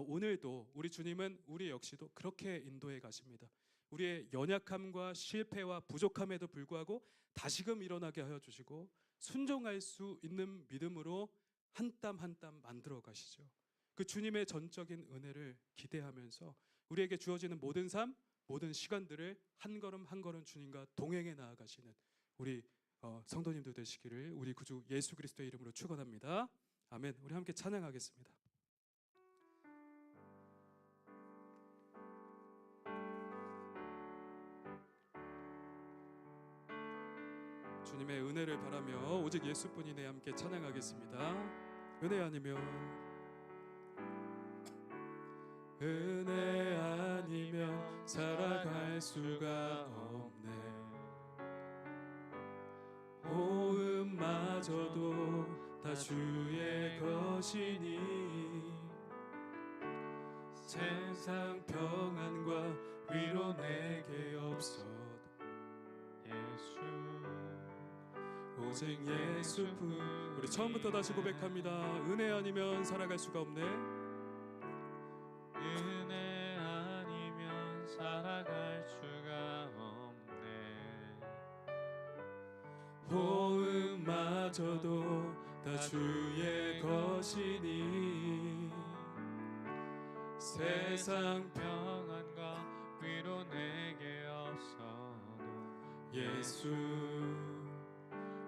오늘도 우리 주님은 우리 역시도 그렇게 인도해 가십니다. 우리의 연약함과 실패와 부족함에도 불구하고 다시금 일어나게 하여 주시고 순종할 수 있는 믿음으로 한 땀 한 땀 만들어 가시죠. 그 주님의 전적인 은혜를 기대하면서 우리에게 주어지는 모든 삶, 모든 시간들을 한 걸음 한 걸음 주님과 동행해 나아가시는 우리 성도님들 되시기를 우리 구주 예수 그리스도의 이름으로 축원합니다. 아멘. 우리 함께 찬양하겠습니다. 주님의 은혜를 바라며 오직 예수뿐이네 함께 찬양하겠습니다. 은혜 아니면 살아갈 수가 없네. 호흡마저도 다 주의 것이니 세상 평안과 위로 내게 없어도 예수 오직 예수뿐. 우리 처음부터 다시 고백합니다. 은혜 아니면 살아갈 수가 없네. 은혜 아니면 살아갈 수가 없네. 호흡마저도 다 주의 것이니 세상 평안과 위로 내게 없어도 예수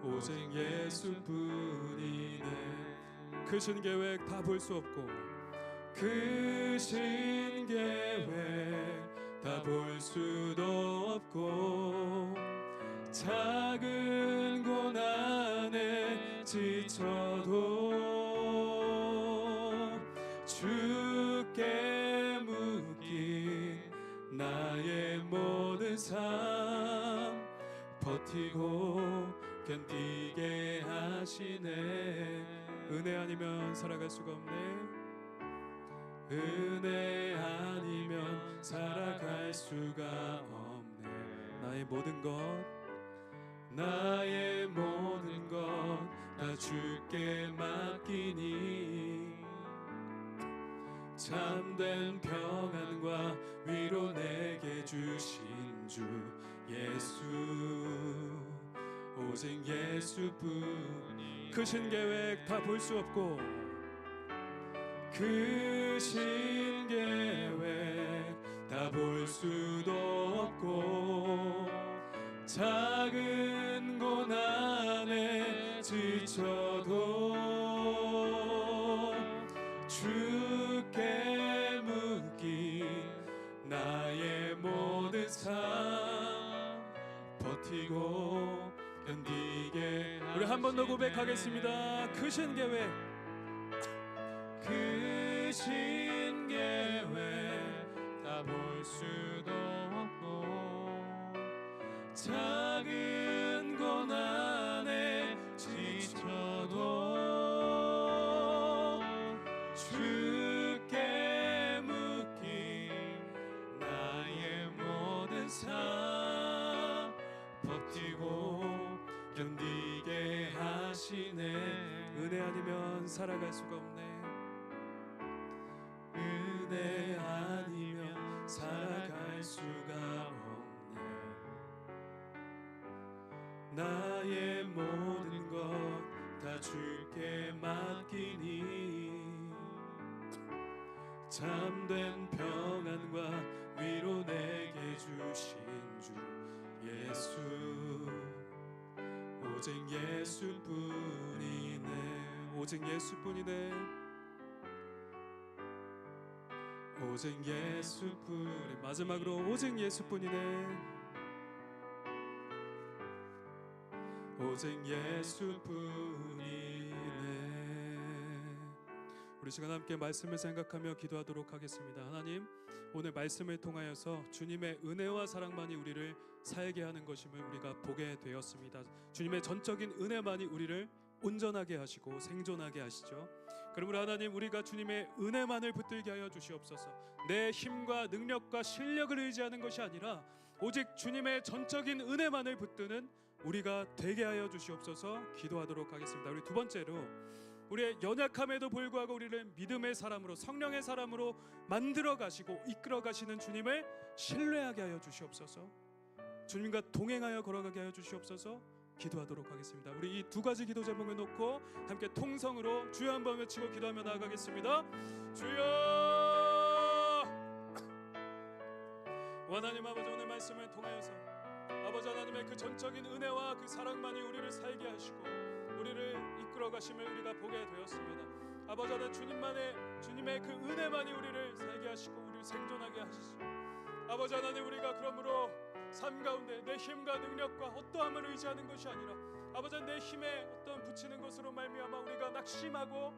오직 예수뿐이네. 크신 계획 다 볼 수 없고 크신 계획 다 볼 수도 없고 작은 고난에 지쳐도 주께 묶인 나의 모든 삶 버티고 견디게 하시네. 은혜 아니면 살아갈 수가 없네. 은혜 아니면 살아갈 수가 없네. 나의 모든 것 나의 모든 것 다 주께 맡기니 참된 평안과 위로 내게 주신 주 예수 오직 예수뿐이. 크신 계획 다 볼 수 없고 크신 계획 다 볼 수도 없고 작은 고난에 지쳐도 주께 묶인 나의 모든 삶 버티고 견디게. 우리 한 번 더 고백하겠습니다. 크신 계획 크신 계획 다 볼 수도 없고 작은 고난에 지쳐도 주께 묶인 나의 모든 삶 버티고 견디게 하시네. 은혜 아니면 살아갈 수가 없네. 은혜 아니면 살아갈 수가 없네. 나의 모든 것 다 주께 맡기니 참된 평안과 위로 내게 주신 주 예수 오직 예수뿐이네. 오직 예수뿐이네. 오직 예수뿐이. 마지막으로 오직 예수뿐이네. 오직 예수뿐이네. 우리 시간 함께 말씀을 생각하며 기도하도록 하겠습니다. 하나님, 오늘 말씀을 통하여서 주님의 은혜와 사랑만이 우리를 살게 하는 것임을 우리가 보게 되었습니다. 주님의 전적인 은혜만이 우리를 온전하게 하시고 생존하게 하시죠. 그러므로 하나님, 우리가 주님의 은혜만을 붙들게 하여 주시옵소서. 내 힘과 능력과 실력을 의지하는 것이 아니라 오직 주님의 전적인 은혜만을 붙드는 우리가 되게 하여 주시옵소서. 기도하도록 하겠습니다. 우리 두 번째로, 우리의 연약함에도 불구하고 우리를 믿음의 사람으로, 성령의 사람으로 만들어 가시고 이끌어 가시는 주님을 신뢰하게 하여 주시옵소서. 주님과 동행하여 걸어가게 하여 주시옵소서. 기도하도록 하겠습니다. 우리 이 두 가지 기도 제목을 놓고 함께 통성으로 주여 한번 외치고 기도하며 나아가겠습니다. 주여! 하나님 아버지, 오늘 말씀을 통하여서 아버지 하나님의 그 전적인 은혜와 그 사랑만이 우리를 살게 하시고 우리를 이끌어 가심을 우리가 보게 되었습니다. 아버지 하나님, 주님의 그 은혜만이 우리를 살게 하시고 우리를 생존하게 하시죠. 아버지 하나님, 우리가 그러므로 삶 가운데 내 힘과 능력과 어떠함을 의지하는 것이 아니라 아버지 내 힘에 어떤 붙이는 것으로 말미암아 우리가 낙심하고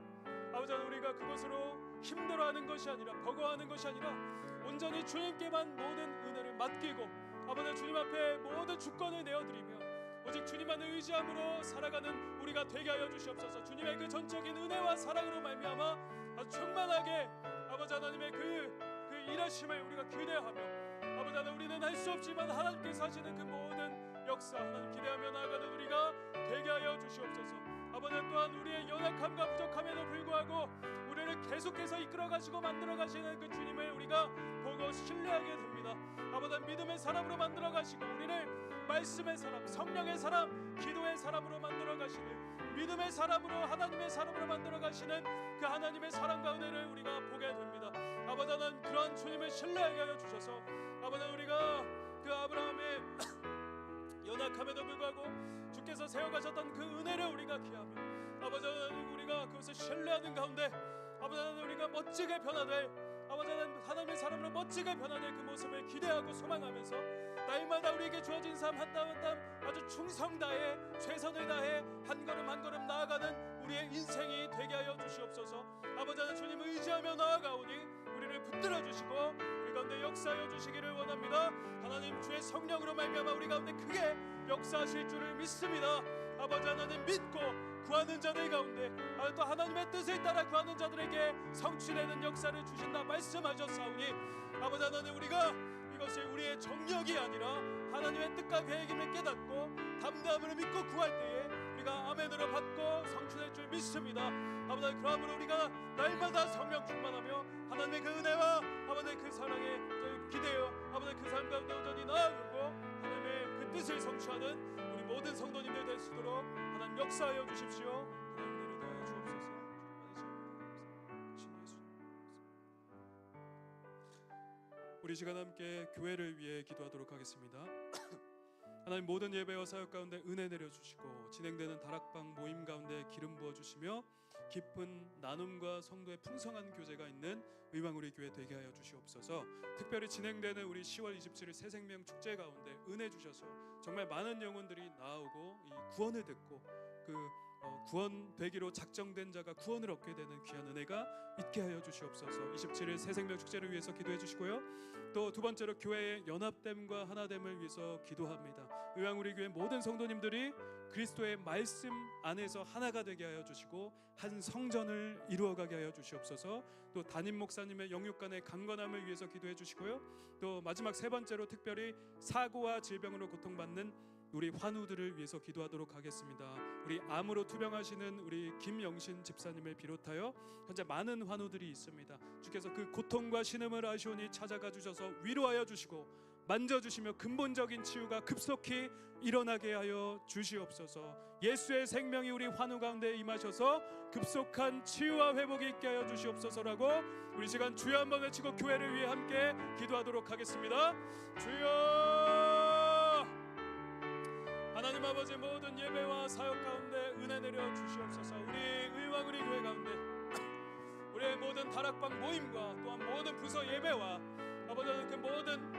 아버지 우리가 그것으로 힘들어하는 것이 아니라 버거워하는 것이 아니라 온전히 주님께만 모든 은혜를 맡기고 아버지 주님 앞에 모든 주권을 내어드리며 오직 주님만을 의지함으로 살아가는 우리가 되게 하여 주시옵소서. 주님의 그 전적인 은혜와 사랑으로 말미암아 아주 충만하게 아버지 하나님의 그 일하심을 우리가 기대하며 아버지 하나님, 우리는 할 수 없지만 하나님께서 하시는 그 모든 역사 하나님 기대하며 나아가는 우리가 되게 하여 이러한 우리의 연약함과 부족함에도 불구하고 우리를 계속해서 이끌어가시고 만들어가시는 그 주님을 우리가 보고 신뢰하게 됩니다. 아버지 믿음의 사람으로 만들어가시고 우리를 말씀의 사람, 성령의 사람, 기도의 사람으로 만들어가시는 믿음의 사람으로 하나님의 사람으로 만들어가시는 그 하나님의 사랑과 은혜를 우리가 보게 됩니다. 아버지 하나님 그러한 주님을 신뢰하게 하여 주셔서 아버지 우리가 그 아브라함의 연약함에도 불구하고 주께서 세워가셨던 그 은혜를 우리가 기하며 아버지 하나님 우리가 그것을 신뢰하는 가운데 아버지 하나님 우리가 멋지게 변화될 아버지 하나님 하나님의 사람으로 멋지게 변화될 그 모습을 기대하고 소망하면서 날마다 우리에게 주어진 삶 한 땀 한 땀 아주 충성 다해 최선을 다해 한 걸음 한 걸음 나아가는 우리의 인생이 되게 하여 주시옵소서. 아버지 하나님 주님을 의지하며 나아가오니 우리를 붙들어 주시고 우리 가운데 역사하여 주시기를 원합니다. 하나님 주의 성령으로 말미암아 우리 가운데 크게 역사하실 줄을 믿습니다. 아버지 하나님 믿고 구하는 자들 가운데 또 하나님의 뜻을 따라 구하는 자들에게 성취되는 역사를 주신다 말씀하셨사오니 아버지 하나님 우리가 이것이 우리의 정력이 아니라 하나님의 뜻과 계획임을 깨닫고 담대함으로 믿고 구할 때에 우리가 아멘으로 받고 성취될 줄 믿습니다. 아버지 그러므로 우리가 날마다 성령 충만하며 하나님의 그 은혜와 아버지 그 사랑에 기대어 아버지 그 삶 가운데 온전히 나아가고 하나님의 그 뜻을 성취하는 우리 모든 성도님들 될 수 있도록 하나님 역사하여 주십시오. 하나님 은혜를 더하여 주옵소서. 우리 시간 함께 교회를 위해 기도하도록 하겠습니다. 하나님 모든 예배와 사역 가운데 은혜 내려주시고 진행되는 다락방 모임 가운데 기름 부어주시며 깊은 나눔과 성도의 풍성한 교제가 있는 의왕 우리 교회 되게 하여 주시옵소서. 특별히 진행되는 우리 10월 27일 새생명 축제 가운데 은혜 주셔서 정말 많은 영혼들이 나오고 이 구원을 듣고 그 구원되기로 작정된 자가 구원을 얻게 되는 귀한 은혜가 있게 하여 주시옵소서. 27일 새생명 축제를 위해서 기도해 주시고요. 또 두 번째로 교회의 연합됨과 하나됨을 위해서 기도합니다. 의왕 우리 교회 모든 성도님들이 그리스도의 말씀 안에서 하나가 되게 하여 주시고 한 성전을 이루어가게 하여 주시옵소서. 또 담임 목사님의 영육간의 강건함을 위해서 기도해 주시고요. 또 마지막 세 번째로 특별히 사고와 질병으로 고통받는 우리 환우들을 위해서 기도하도록 하겠습니다. 우리 암으로 투병하시는 우리 김영신 집사님을 비롯하여 현재 많은 환우들이 있습니다. 주께서 그 고통과 신음을 아시오니 찾아가 주셔서 위로하여 주시고 만져주시며 근본적인 치유가 급속히 일어나게 하여 주시옵소서. 예수의 생명이 우리 환우 가운데 임하셔서 급속한 치유와 회복이 있게 하여 주시옵소서라고 우리 시간 주여 한번 외치고 교회를 위해 함께 기도하도록 하겠습니다. 주여 하나님 아버지 모든 예배와 사역 가운데 은혜 내려 주시옵소서. 우리 의왕 우리 교회 가운데 우리의 모든 다락방 모임과 또한 모든 부서 예배와 아버지 그 모든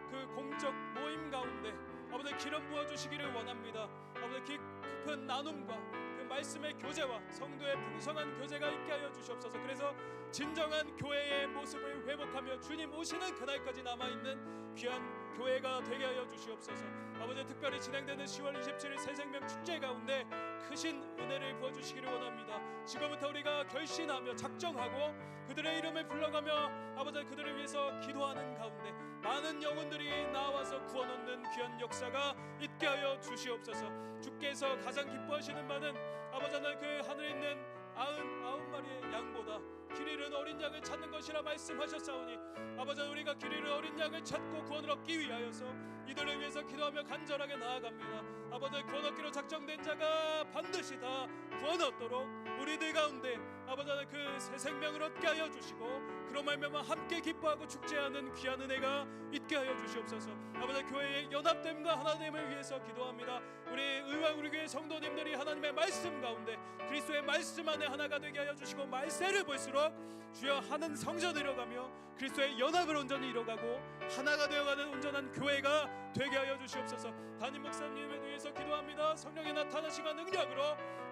그 공적 모임 가운데 아버지 기름 부어주시기를 원합니다. 아버지 깊은 나눔과 그 말씀의 교제와 성도의 풍성한 교제가 있게 하여 주시옵소서. 그래서 진정한 교회의 모습을 회복하며 주님 오시는 그날까지 남아있는 귀한 교회가 되게 하여 주시옵소서. 아버지 특별히 진행되는 10월 27일 새생명 축제 가운데 크신 은혜를 부어주시기를 원합니다. 지금부터 우리가 결심하며 작정하고 그들의 이름을 불러가며 아버지 그들을 위해서 기도하는 가운데 많은 영혼들이 나와서 구원 얻는 귀한 역사가 있게 하여 주시옵소서. 주께서 가장 기뻐하시는 바는 아버지 하나님 그 하늘에 있는 99마리의 양보다 길 잃은 어린 양을 찾는 것이라 말씀하셨사오니 아버지 우리가 길 잃은 어린 양을 찾고 구원을 얻기 위하여서 이들을 위해서 기도하며 간절하게 나아갑니다. 아버지 구원 얻기로 작정된 자가 반드시 다 구원 얻도록 우리들 가운데 아버지 그 새 생명을 얻게 하여 주시고 그로 말미암아 함께 기뻐하고 축제하는 귀한 은혜가 있게 하여 주시옵소서. 아버지 교회의 연합됨과 하나됨을 위해서 기도합니다. 우리 의왕 우리 교회 성도님들이 하나님의 말씀 가운데 그리스도의 말씀 안에 하나가 되게 하여 주시고 말세를 볼수록 주여 하는 성전을 이뤄가며 그리스도의 연합을 온전히 이뤄가고 하나가 되어가는 온전한 교회가 되게 하여 주시옵소서. 담임 목사님을 위해서 기도합니다. 성령이 나타나시가 능력으로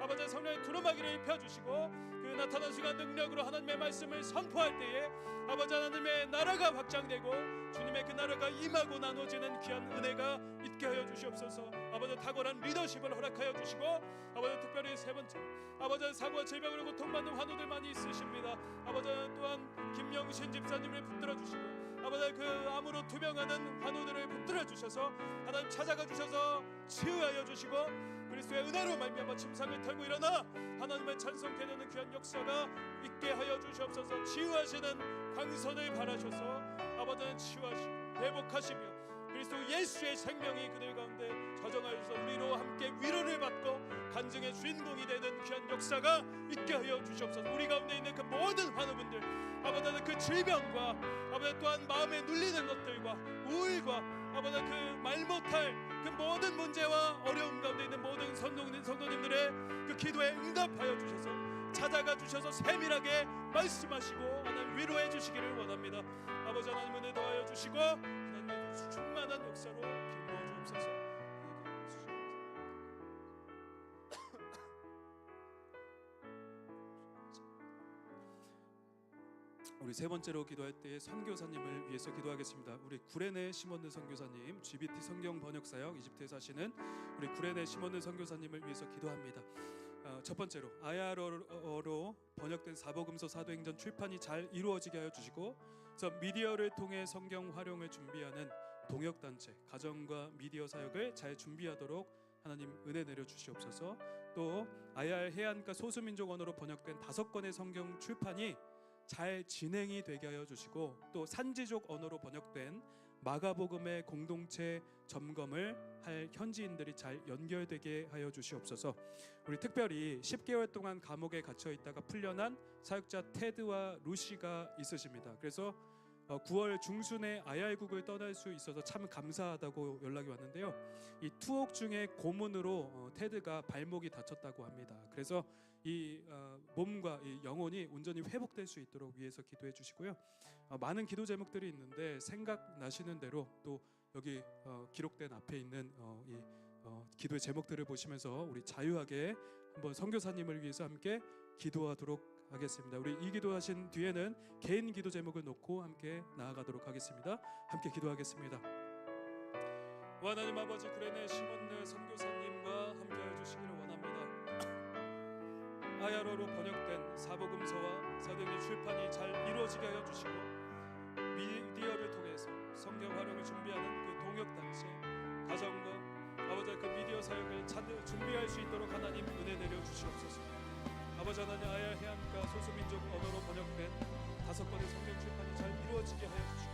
아버지 성령의 두루마기를 입혀주시고 그 나타나시가 능력으로 하나님의 말씀을 선포할 때에 아버지 하나님의 나라가 확장되고 주님의 그 나라가 임하고 나눠지는 귀한 은혜가 있게 하여 주시옵소서. 아버지 탁월한 리더십을 허락하여 주시고 아버지 특별히 세 번째 아버지 사고와 질병으로 고통받는 환우들 많이 있으십니다. 아버지 또한 김영신 집사님을 붙들어 주시고 아버지 그 암으로 투병하는 환우들을 붙들어 주셔서 하나님 찾아가 주셔서 치유하여 주시고 그리스도의 은혜로 말미암아 침상을 털고 일어나 하나님의 찬송케 되는 귀한 역사가 있게 하여 주시옵소서. 치유하시는 광선을 바라셔서 아버지는 치유하시고 회복하시며 그리스도 예수의 생명이 그들 가운데 자정하여서 우리로 함께 위로를 받고 간증의 주인공이 되는 귀한 역사가 있게 하여 주시옵소서. 우리 가운데 있는 그 모든 환우분들 아버지는 그 질병과 아버지 또한 마음에 눌리는 것들과 우울과 아버지 그 말 못할 그 모든 문제와 어려움 가운데 있는 모든 성도님들의 그 기도에 응답하여 주셔서 찾아가 주셔서 세밀하게 말씀하시고 하나님 위로해 주시기를 원합니다. 아버지 하나님 은혜 더하여 주시고 하나님의 충만한 역사로 기뻐 주옵소서. 우리 세 번째로 기도할 때 선교사님을 위해서 기도하겠습니다. 우리 구레네 심원느 선교사님, GBT 성경 번역사역 이집트에 사시는 우리 구레네 심원느 선교사님을 위해서 기도합니다. 첫 번째로 아야러로 번역된 사복음서 사도행전 출판이 잘 이루어지게 하여 주시고, 미디어를 통해 성경 활용을 준비하는 동역단체, 가정과 미디어 사역을 잘 준비하도록 하나님 은혜 내려 주시옵소서. 또 아얄 해안가 소수민족 언어로 번역된 5권의 성경 출판이 잘 진행이 되게 하여 주시고, 또 산지족 언어로 번역된 마가복음의 공동체 점검을 할 현지인들이 잘 연결되게 하여 주시옵소서. 우리 특별히 10개월 동안 감옥에 갇혀 있다가 풀려난 사역자 테드와 루시가 있으십니다. 그래서 9월 중순에 아얄국을 떠날 수 있어서 참 감사하다고 연락이 왔는데요. 이 투옥 중에 고문으로 테드가 발목이 다쳤다고 합니다. 그래서 이 몸과 이 영혼이 온전히 회복될 수 있도록 위해서 기도해 주시고요. 많은 기도 제목들이 있는데 생각나시는 대로 또 여기 기록된 앞에 있는 이 기도의 제목들을 보시면서 우리 자유하게 한번 선교사님을 위해서 함께 기도하도록 하겠습니다. 우리 이 기도하신 뒤에는 개인 기도 제목을 놓고 함께 나아가도록 하겠습니다. 함께 기도하겠습니다. 하나님 아버지, 구레네 심원느 선교사님과 함께하여 주시기를 원합니다. 아야러로 번역된 사복음서와 사도행전 출판이 잘 이루어지게 하여 주시고, 미디어를 통해서 성경 활용을 준비하는 그 동역단체, 가정과 아버지 그 미디어 사역을 준비할 수 있도록 하나님 은혜 내려 주시옵소서. 아버지 하나님, 아얄 해안가 소수민족 언어로 번역된 5권의 성경 출판이 잘 이루어지게 하여 주시고,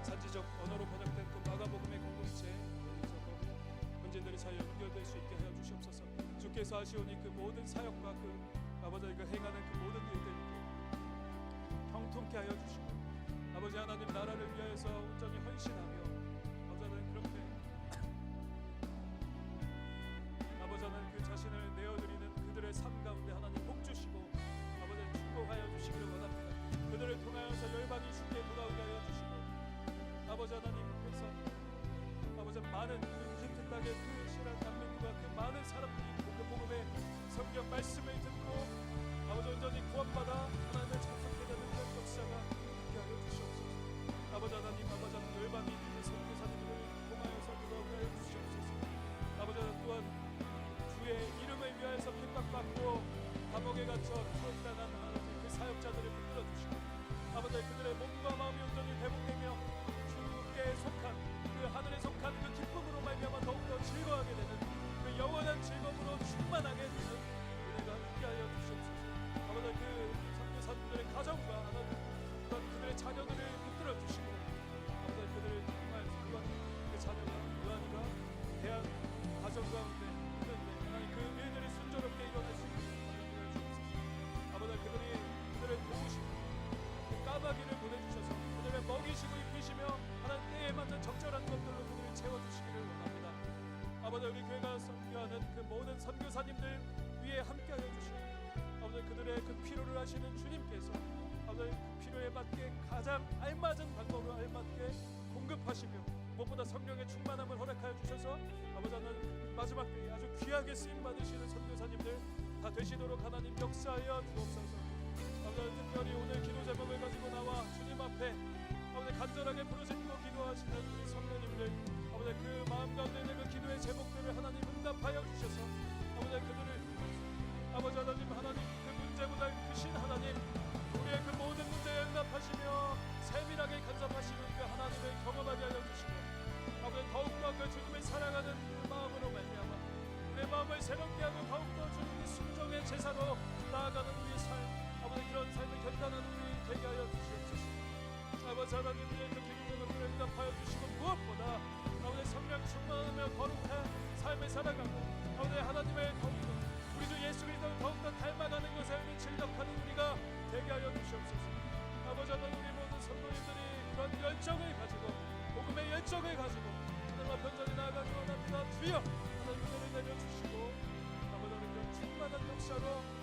산지적 언어로 번역된 그 마가복음의 공동체 현지인들이 잘 연결될 수 있게 하여 주시옵소서. 주께서 하시오니 그 모든 사역과 그 아버지 그 행하는 그 모든 일들이 형통케 하여 주시고, 아버지 하나님 나라를 위하여서 온전히 헌신하며 아버지 하나님 그렇게 아버지 하나님 그 자신을 내어드리는 그들의 삶 가운데 하나님 복 주시고 아버지 축복하여 주시기를 원합니다. 그들을 통하여서 열방이 주께 돌아오게 하여 주시고, 아버지 하나님께서 아버지 많은 그 이집트 땅의 그 신한 난민과 그 많은 사람들이 그 복음의 성경 말씀을 듣고 아버지 온전히 구원받아 하나님의 참석해 되는 그런 역사가 있게 하여 주시옵소서. 아버지 하나님, 아버지 하나님 열방이 있는 선교사님들을 통하여서 돌아오게 하여 주시옵소서. 아버지 하나님 또한 주의 이름을 위하여서 핍박받고 감옥에 갇혀 추억당한 하나님 그 사역자들을 붙들어 주시고, 아버지 그들의 몸과 마음이 온전히 회복되며 주께 속한 그 하늘에 속한 그 기쁨으로 말미암아 더욱더 즐거워하게 되는 그 영원한 즐거움으로 충만하게 되는 은혜가 있게 하여 주시옵소서. 아버지 그 선교사님들의 가정과 하나님 또한 그들의 자녀들을 붙들어 주시고, 아버지 그들을 통하여서 그 자녀가 요한이가 대한 가정 가운데 있는데 하나님 그 일들이 순조롭게 일어날 수 있게 하여 주옵소서. 아버지 그들을 도우시고 그 까마귀를 보내주셔서 그들을 먹이시고 입히시며 하나님 때에 맞는 적절한 것들로 그들을 채워주시기를 원합니다. 아버지 우리 교회가 선교하는 그 모든 선교사님들 위에 함께하여 주시고, 아버지 그들의 그 필요를 하시는 주님께서 아버지 그 필요에 맞게 가장 알맞은 방법으로 알맞게 공급하시며 무엇보다 성령의 충만함을 허락하여 주셔서 아버지 하나님 마지막 때에 아주 귀하게 쓰임 받으시는 선교사님들 다 되시도록 하나님 역사하여 주옵소서. 아버지 특별히 오늘 기도 제목을 가지고 나와 주님 앞에 아버지 간절하게 부르짖고 기도하시는 우리 성도님들, 아버지 그 마음 가운데 있는 그 기도의 제목들을 하나님 응답하여 주셔서 아버지 그들을 아버지 하나님 그 문제보다 크신 하나님 우리의 그 모든 문제에 응답하시며 세밀하게 간섭하시는 그 마음을 새롭게 하고 더욱더 주님의 순종의 제사로 나아가는 우리의 삶, 아버지 그런 삶을 결단하는 우리 되게 하여 주시옵소서. 아버지 하나님 이렇게 기도하는 우리를 응답하여 주시고 무엇보다 아버지 성령 충만하며 거룩한 삶을 살아가고 아버지 하나님의 더욱더 우리 주 예수 그리스도를 더욱더 닮아가는 것에 즐겁하는 우리가 되게 하여 주시옵소서. 아버지 하나님 우리 모든 성도님들이 그런 열정을 가지고 복음의 열정을 가지고 하나님 앞에 온전히 나아가기 원합니다. 주여 하나님 은혜를 내려주시고 아버지 하나님 충만한 역사로